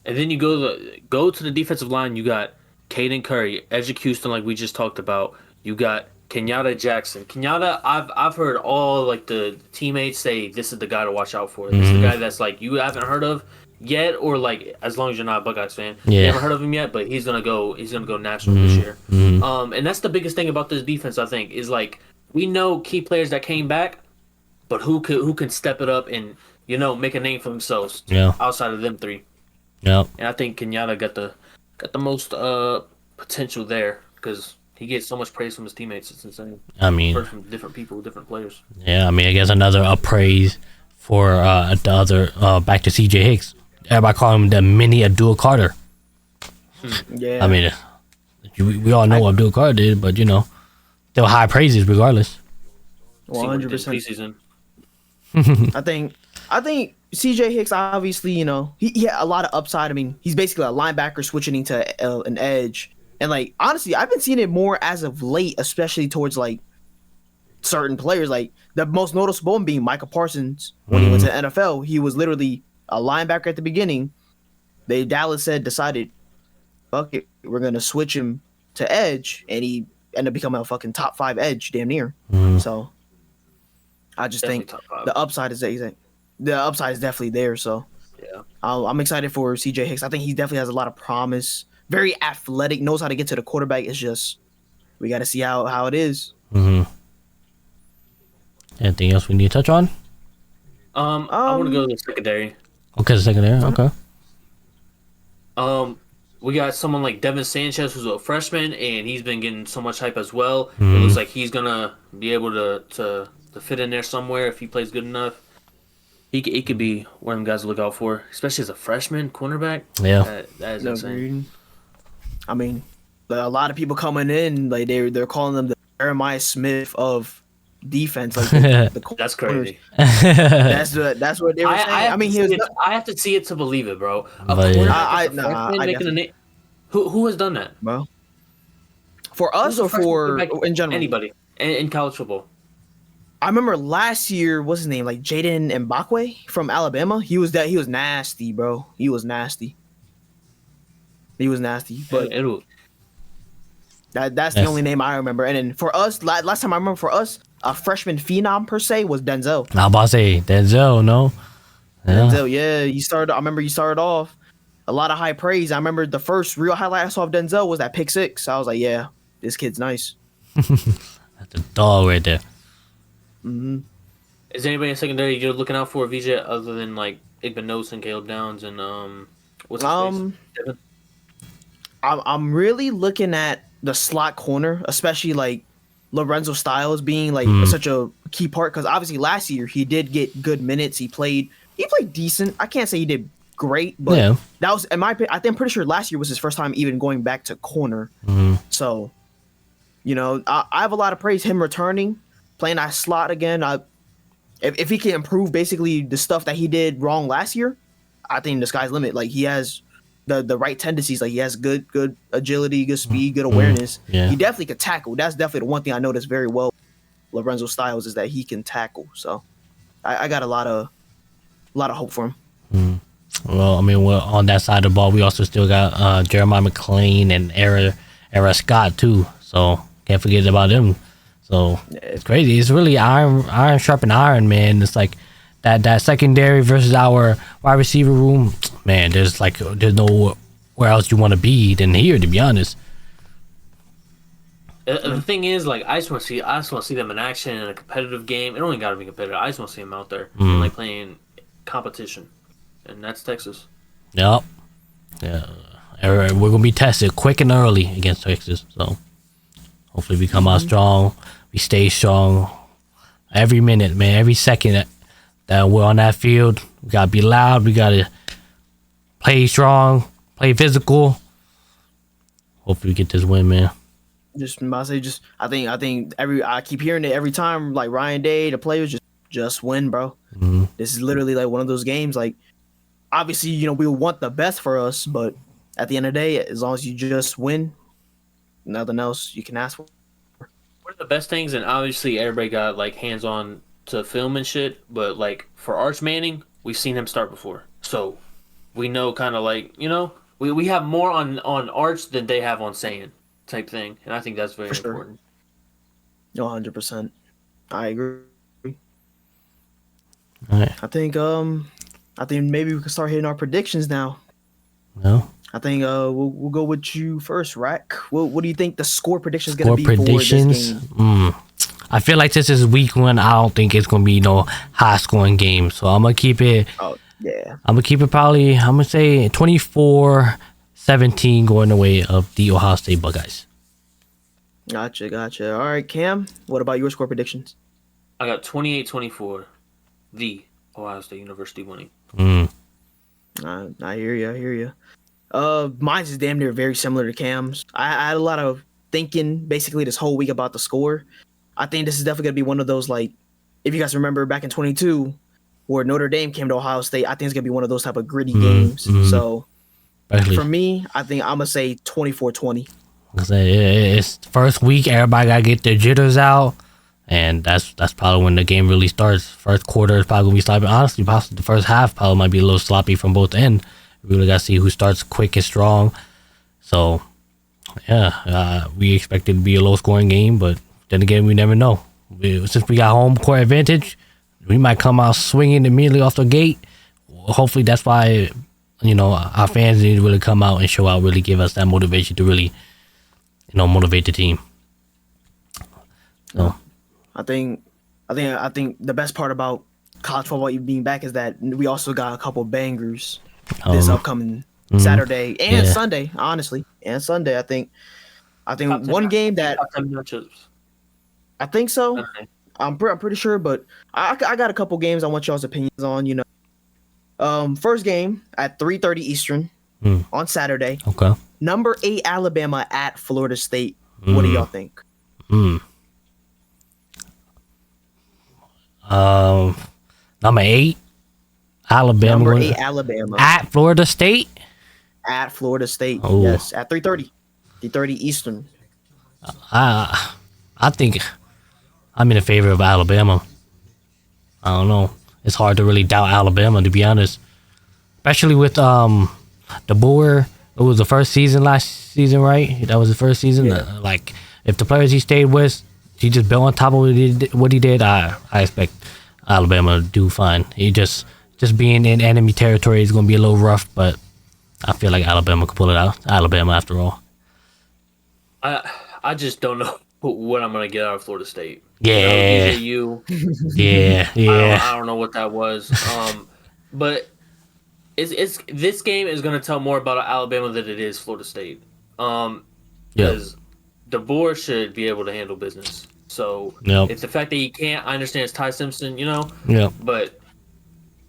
And then you go to the defensive line. You got Caden Curry, Edge Houston, like we just talked about. You got Kenyatta Jackson. Kenyatta, I've heard all like the teammates say this is the guy to watch out for. This is the guy that's like you haven't heard of yet, or like as long as you're not a Buckeyes fan, you haven't heard of him yet, but he's gonna go national this year. And that's the biggest thing about this defense, I think, is like we know key players that came back, but who can step it up and make a name for themselves outside of them three. Yeah. And I think Kenyatta got the most potential there because he gets so much praise from his teammates. It's insane. I mean, from different people, different players. Yeah, I mean, I guess another appraise for the other back to CJ Hicks. Everybody call him the mini Abdul Carter. Yeah. I mean, we all know what Abdul Carter did, but still high praises regardless. 100%. I think CJ Hicks obviously, he had a lot of upside. I mean, he's basically a linebacker switching into an edge. And like honestly, I've been seeing it more as of late, especially towards like certain players. Like the most noticeable one being Micah Parsons when he went to the NFL. He was literally a linebacker at the beginning. Dallas decided, fuck it, we're gonna switch him to edge, and he ended up becoming a fucking top 5 edge, damn near. So I just think the upside is definitely there. So yeah, I'm excited for CJ Hicks. I think he definitely has a lot of promise. Very athletic, knows how to get to the quarterback. It's just we got to see how it is. Anything else we need to touch on? I want to go to the secondary. Okay, the secondary. Okay. We got someone like Devin Sanchez, who's a freshman, and he's been getting so much hype as well. It looks like he's gonna be able to fit in there somewhere if he plays good enough. He could be one of them guys to look out for, especially as a freshman cornerback. Yeah, that is insane. I mean, a lot of people coming in like they're calling them the Jeremiah Smith of defense. Like that's crazy. That's what they were saying. I have to see it to believe it, bro. Who has done that? Well, for us or for in general, anybody in college football. I remember last year, what's his name? Like Jaden Mbakwe from Alabama. He was nasty, bro. He was nasty. But that's the only name I remember. And then for us, last time I remember for us, a freshman phenom per se was Denzel. I was about to say Denzel, no? Yeah. Denzel, yeah. I remember you started off a lot of high praise. I remember the first real highlight I saw of Denzel was that pick 6. I was like, yeah, this kid's nice. That's a dog right there. Is there anybody in secondary you're looking out for, VJ, other than like Igbenogson and Caleb Downs and what's his face? I'm really looking at the slot corner, especially like Lorenzo Styles being like such a key part because obviously last year he did get good minutes. He played decent. I can't say he did great, but that was in my opinion. I'm pretty sure last year was his first time even going back to corner. So, I have a lot of praise him returning, playing that slot again. If he can improve basically the stuff that he did wrong last year, I think the sky's the limit. Like he has the right tendencies. Like he has good agility, good speed, good awareness. He definitely could tackle. That's definitely the one thing I noticed very well. Lorenzo Styles is that he can tackle. So I got a lot of hope for him. Well, I mean, on that side of the ball, we also still got Jeremiah McClain and Era Scott too. So can't forget about them. So it's crazy. It's really iron sharpen iron, man. It's like that secondary versus our wide receiver room, man. There's no where else you want to be than here, to be honest. The thing is, like, I just want to see them in action in a competitive game. It don't even got to be competitive. I just want to see them out there and like playing competition, and that's Texas. Yep. Yeah. We're gonna be tested quick and early against Texas. So hopefully we come out strong. We stay strong. Every minute, man. Every second that we're on that field, we gotta be loud. We gotta play strong, play physical. Hopefully we get this win, man. I think I keep hearing it every time. Like Ryan Day, the players just win, bro. This is literally like one of those games. Like, obviously, we want the best for us, but at the end of the day, as long as you just win, nothing else you can ask for. One of the best things, and obviously everybody got like hands on to film and shit, but like for Arch Manning, we've seen him start before, so we know kind of like we have more on Arch than they have on Saiyan type thing, and I think that's very important. 100%. I agree. All right. I think maybe we can start hitting our predictions now. No. I think we'll go with you first, Rack. What do you think the score prediction is going to be predictions? for this game? I feel like this is week one. I don't think it's going to be no high scoring game, so I'm gonna keep it. Oh yeah. I'm gonna keep it probably. I'm gonna say 24-17 going the way of the Ohio State Buckeyes. Gotcha. All right, Cam. What about your score predictions? I got 28-24. The Ohio State University winning. I hear you. Mine's is damn near very similar to Cam's. I had a lot of thinking basically this whole week about the score. I think this is definitely gonna be one of those, like, if you guys remember back in 22 where Notre Dame came to Ohio State, I think it's gonna be one of those type of gritty games. So for me, I think I'm gonna say 24-20. It's first week, everybody gotta get their jitters out, and that's probably when the game really starts. First quarter is probably gonna be sloppy. Honestly, possibly the first half probably might be a little sloppy from both ends. We really gotta see who starts quick and strong. So yeah, we expect it to be a low scoring game, but then again, we never know. Since we got home court advantage, we might come out swinging immediately off the gate. Hopefully that's why our fans need to really come out and show out, really give us that motivation to really motivate the team. So I think the best part about college football being back is that we also got a couple bangers this upcoming Saturday and Sunday, honestly. And Sunday, I think one game that I think so. Okay. I'm pretty sure, but I got a couple games I want y'all's opinions on. First game at 3:30 Eastern on Saturday. Okay. Number 8 Alabama at Florida State. What do y'all think? Number 8 Alabama. Number 8 Alabama at Florida State. At Florida State. Oh. Yes, at 3:30. 3:30 Eastern. I think I'm in favor of Alabama. I don't know. It's hard to really doubt Alabama, to be honest. Especially with the Boer. It was the first season last season, right? That was the first season. Yeah. Like, if the players he stayed with, he just built on top of what he did. I expect Alabama to do fine. He just being in enemy territory is going to be a little rough, but I feel like Alabama could pull it out. Alabama, after all. I just don't know what I'm going to get out of Florida State. Yeah. Yeah. I don't know what that was. But this game is going to tell more about Alabama than it is Florida State. Because the Boer should be able to handle business. So it's the fact that he can't. I understand it's Ty Simpson, but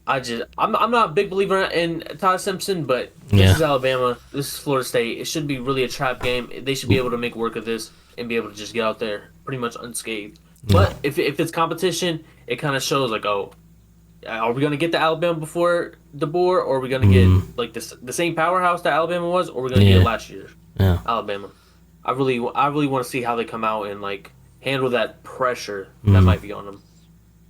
I'm not a big believer in Ty Simpson, but this is Alabama. This is Florida State. It should be really a trap game. They should be able to make work of this and be able to just get out there pretty much unscathed. But if it's competition, it kind of shows like, are we going to get the Alabama before the Boer, or are we going to get like the same powerhouse that Alabama was, or are we going to get last year? Alabama. I really want to see how they come out and like handle that pressure that might be on them.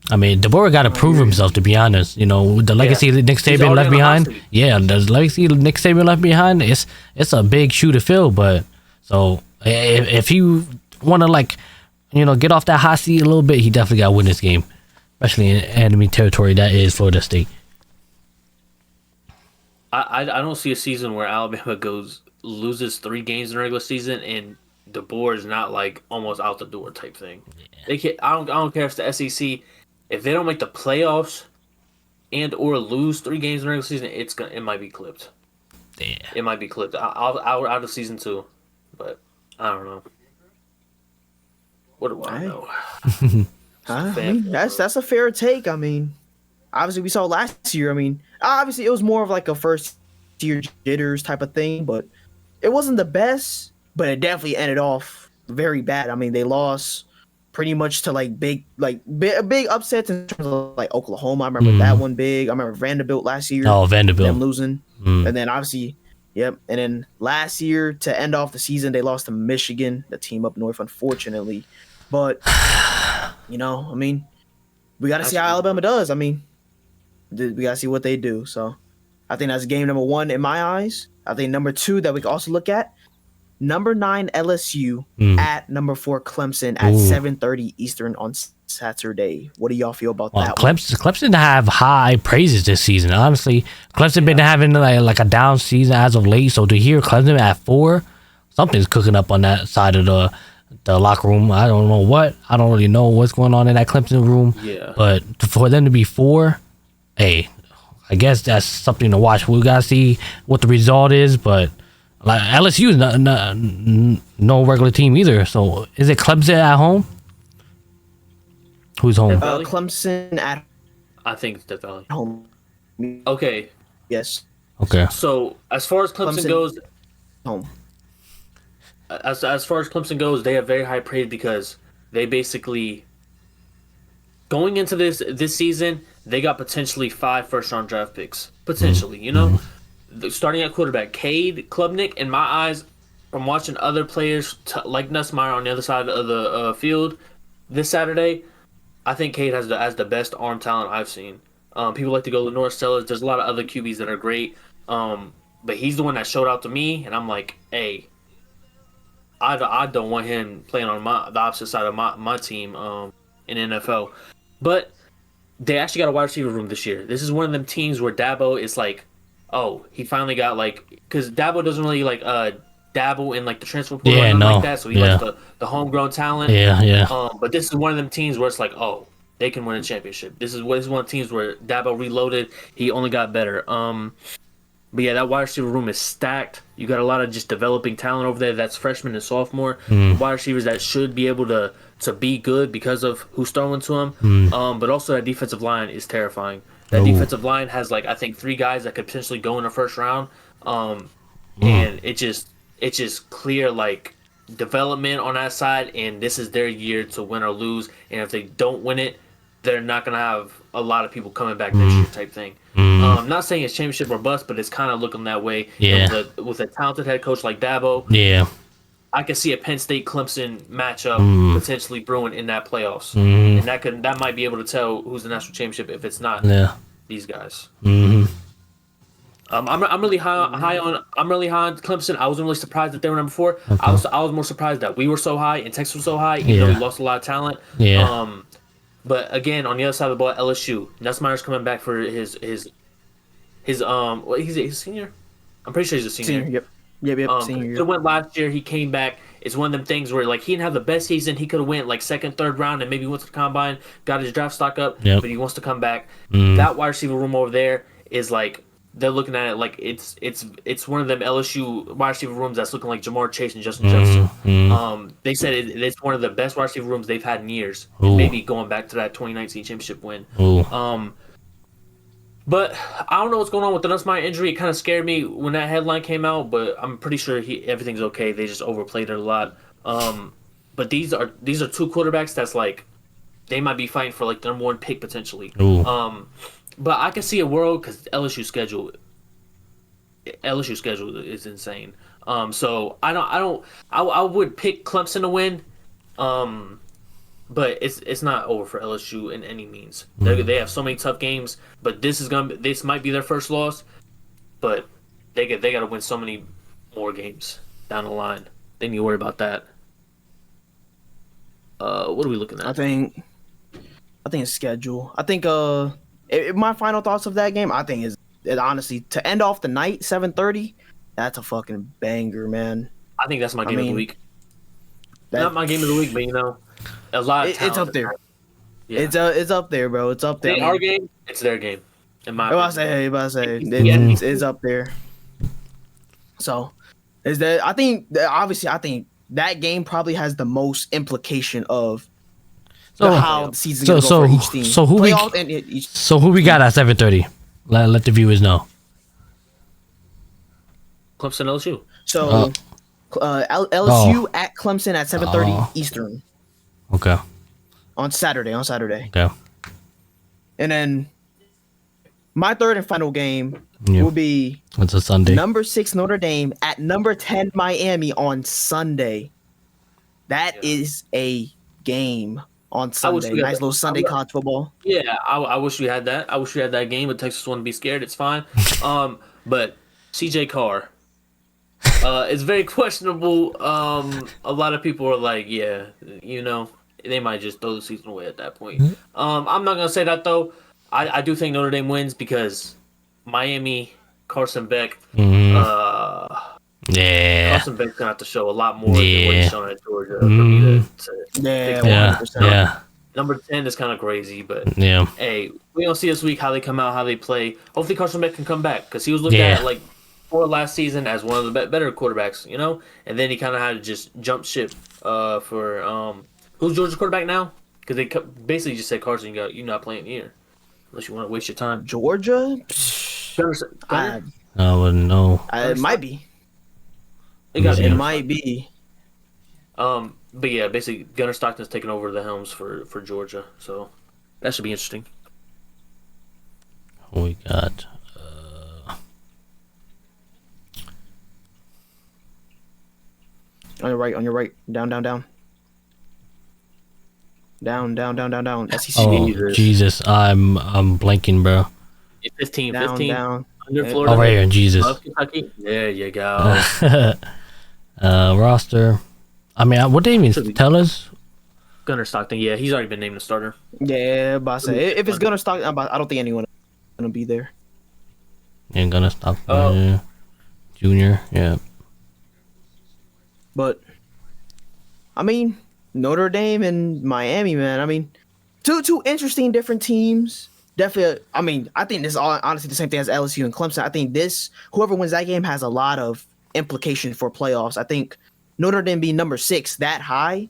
I mean, DeBoer got to prove himself, to be honest. The legacy that Nick Saban left behind. Yeah, the legacy Nick Saban left behind. It's a big shoe to fill. But so if you want to like get off that hot seat a little bit, he definitely got to win this game, especially in enemy territory that is Florida State. I don't see a season where Alabama loses 3 games in the regular season and the board is not like almost out the door type thing. They can I don't care if it's the SEC, if they don't make the playoffs and or lose 3 games in the regular season, it might be clipped. Yeah. It might be clipped out of season 2, but I don't know. What do I know? I mean, that's a fair take. I mean, obviously we saw last year. I mean, obviously it was more of like a first year jitters type of thing, but it wasn't the best. But it definitely ended off very bad. I mean, they lost pretty much to like big upsets in terms of like Oklahoma. I remember that one big. I remember Vanderbilt last year. Oh, Vanderbilt. Them losing, and then obviously. Yep, and then last year to end off the season, they lost to Michigan, the team up north, unfortunately. But I mean, we got to see how Alabama does. I mean, we got to see what they do. So I think that's game number 1 in my eyes. I think number 2 that we can also look at, number 9 LSU at number 4 Clemson at 7:30 Eastern on Saturday. What do y'all feel about that? Clemson have high praises this season. Honestly, Clemson been having like a down season as of late. So to hear Clemson at 4, something's cooking up on that side of the locker room. I don't know what. I don't really know what's going on in that Clemson room. Yeah. But for them to be 4, hey, I guess that's something to watch. We gotta see what the result is. But like LSU is no regular team either. So is it Clemson at home? Who's home? Clemson at I think it's Death Valley. home. Okay. Yes. Okay. So as far as Clemson goes, home. As far as Clemson goes, they have very high praise because they basically going into this season, they got potentially 5 first-round draft picks. Potentially, starting at quarterback, Cade Klubnik. In my eyes, from watching other players like Nussmeier on the other side of the field this Saturday, I think Cade has the best arm talent I've seen. People like to go to North Sellers. There's a lot of other QBs that are great, but he's the one that showed out to me, and I'm like, hey, I don't want him playing on the opposite side of my team in NFL. But they actually got a wide receiver room this year. This is one of them teams where Dabo is like, oh, he finally got because Dabo doesn't really dabble in like the transfer portal or nothing like that, so he likes the homegrown talent. But this is one of them teams where it's like, oh, they can win a championship. This is one of the teams where Dabo reloaded. He only got better. But yeah, that wide receiver room is stacked. You got a lot of just developing talent over there. That's freshman and sophomore wide receivers that should be able to be good because of who's throwing to them. But also that defensive line is terrifying. That defensive line has I think 3 guys that could potentially go in the first round. And it's just clear development on that side, and this is their year to win or lose. And if they don't win it, they're not gonna have a lot of people coming back next year type thing. Not saying it's championship or bust, but it's kind of looking that way. Yeah. With a talented head coach like Dabo, Yeah. I could see a Penn State Clemson matchup potentially brewing in that playoffs, and that might be able to tell who's the national championship if it's not these guys. I'm really high on Clemson. I wasn't really surprised that they were number 4. Okay. I was more surprised that we were so high and Texas was so high, even though we lost a lot of talent. Yeah. But again, on the other side of the ball, LSU. Nussmeier's coming back for his he's a senior. I'm pretty sure he's a senior. Yep. Senior. He went last year. He came back. It's one of them things where he didn't have the best season. He could have went second, third round, and maybe went to the combine, got his draft stock up. Yep. But he wants to come back. That wide receiver room over there is they're looking at it it's one of them LSU wide receiver rooms that's looking like Jamar Chase and Justin Jefferson. They said it's one of the best wide receiver rooms they've had in years. Maybe going back to that 2019 championship win. But I don't know what's going on with the Nussmeier injury. It kind of scared me when that headline came out, but I'm pretty sure everything's okay. They just overplayed it a lot. But these are 2 quarterbacks that's they might be fighting for the number 1 pick potentially. But I can see a world because LSU schedule is insane. So I would pick Clemson to win. But it's not over for LSU in any means. They have so many tough games, but this might be their first loss. But they got to win so many more games down the line. They need to worry about that. What are we looking at? I think it's schedule. I think my final thoughts of that game, I think is it honestly to end off the night 7:30. That's a fucking banger, man. I think that's my game of the week. That, Not my game of the week, but you know, a lot of it's up there. Yeah. It's up there, bro. It's up there. It ain't our game. It's their game. In my I say, it's up there. So, is that I think that game probably has the most implication of how the season's gonna go for each team. So who we got at 7:30? Let the viewers know. Clemson LSU. So LSU at Clemson at 7:30 Eastern. Okay. On Saturday. Okay. And then my third and final game will be it's a Sunday. number 6 Notre Dame at number 10 Miami on Sunday. That is a game on Sunday. Nice little Sunday college football. Yeah, I wish we had that. I wish we had that game, but Texas wouldn't be scared. It's fine. But CJ Carr. It's very questionable. A lot of people are like, yeah, you know, they might just throw the season away at that point. I'm not gonna say that though. I do think Notre Dame wins because Miami, Carson Beck. Carson Beck's gonna have to show a lot more than what he's shown at Georgia for me to Number 10 is kind of crazy, but hey, we gonna see this week how they come out, how they play. Hopefully Carson Beck can come back because he was looked at like for last season as one of the better quarterbacks, you know, and then he kind of had to just jump ship for who's Georgia's quarterback now? Because they basically just said Carson, you're not playing here unless you want to waste your time. Georgia? I wouldn't know. It might be. It might be. But yeah, basically Gunnar Stockton's taking over the helms for Georgia, so that should be interesting. We got on your right. Down. SEC. Oh, Jesus. I'm blanking, bro. 15. Down. Under Florida. Oh, right here, Jesus. Kentucky. There you go. Roster. I mean, what they even tell us? Gunnar Stockton. Yeah, he's already been named the starter. Yeah, but I say if it's Gunnar Stockton, I don't think anyone is gonna be there. Yeah, Gunnar Stockton. Junior. Yeah. But I mean, Notre Dame and Miami, man. I mean, two interesting different teams. Definitely. I mean, I think this is honestly the same thing as LSU and Clemson. I think whoever wins that game has a lot of implication for playoffs. I think Notre Dame being number 6 that high,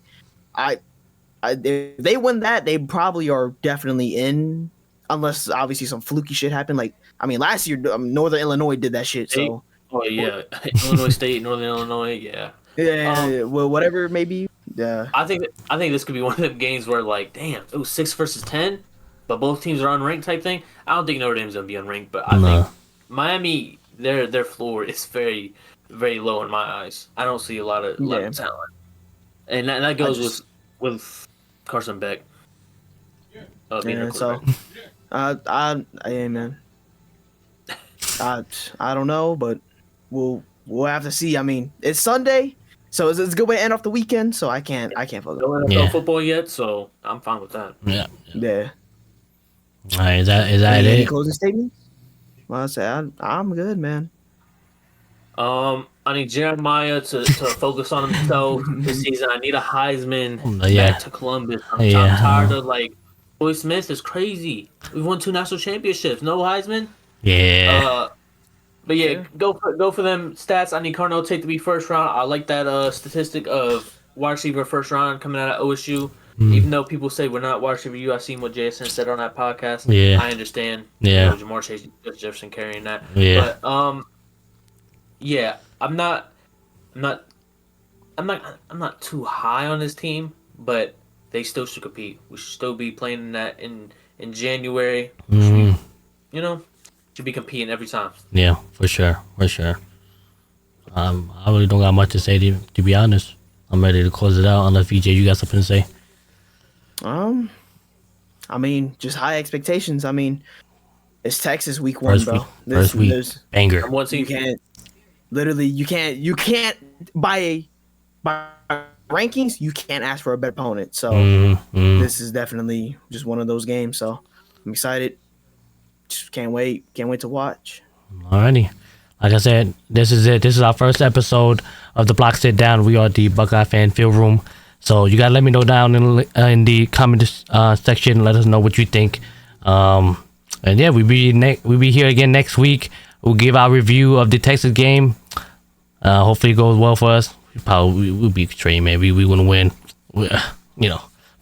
if they win that, they probably are definitely in, unless obviously some fluky shit happened. Like, I mean, last year Northern Illinois did that shit. So. Oh yeah, Illinois State, Northern Illinois. Yeah. Yeah. Well, whatever it may be. Yeah. I think this could be one of them games where like, damn, it was 6 versus 10, but both teams are unranked type thing. I don't think Notre Dame's gonna be unranked, but I think Miami, their floor is very, very low in my eyes. I don't see a lot of talent, and that goes with Carson Beck. So, man, I don't know, but we'll have to see. I mean, it's Sunday. So it's a good way to end off the weekend. So I can't focus. No NFL football yet, so I'm fine with that. Yeah. All right, is that any it? closing statements? Well, I say I'm good, man. I need Jeremiah to focus on himself this season. I need a Heisman back to Columbus. I'm tired of like Boy Smith is crazy. We've won 2 national championships. No Heisman. Yeah. But yeah, go for them stats. I need Carnell Tate to be first round. I like that statistic of wide receiver first round coming out of OSU. Even though people say we're not wide receiver U, I've seen what JSN said on that podcast. Yeah, I understand. Yeah, you know, Jamar Chase, Jefferson carrying that. Yeah, but yeah, I'm not too high on this team, but they still should compete. We should still be playing that in January. You know. Should be competing every time. Yeah, for sure. I really don't got much to say to be honest. I'm ready to close it out. Unless VJ, you got something to say? I mean, just high expectations. I mean, it's Texas week 1, bro. First week, banger. You can't by rankings, you can't ask for a better opponent. So this is definitely just one of those games. So I'm excited. Just can't wait. Can't wait to watch. Alrighty. Like I said, this is it. This is our first episode of the Block Sit Down. We are the Buckeye Fan Field Room. So you gotta let me know down in the comment section. Let us know what you think. And yeah, we'll be here again next week. We'll give our review of the Texas game. Hopefully it goes well for us. We'll be trading, maybe we wouldn't win. We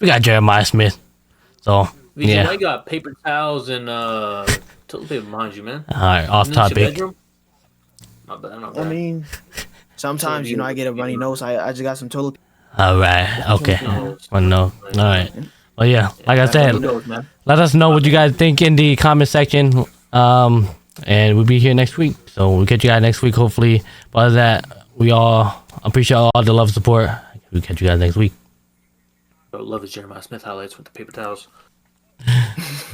got Jeremiah Smith. So I got paper towels and toilet paper behind you, man. All right, off topic. Not bad. I mean, sometimes I get a runny nose. I just got some toilet. All right. Okay. Well, no. All right. Well, yeah. Like I said, let us know what you guys think in the comment section. And we'll be here next week. So we'll catch you guys next week, hopefully. But other than that, we all appreciate all the love and support. We'll catch you guys next week. Love is Jeremiah Smith highlights with the paper towels.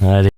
All right.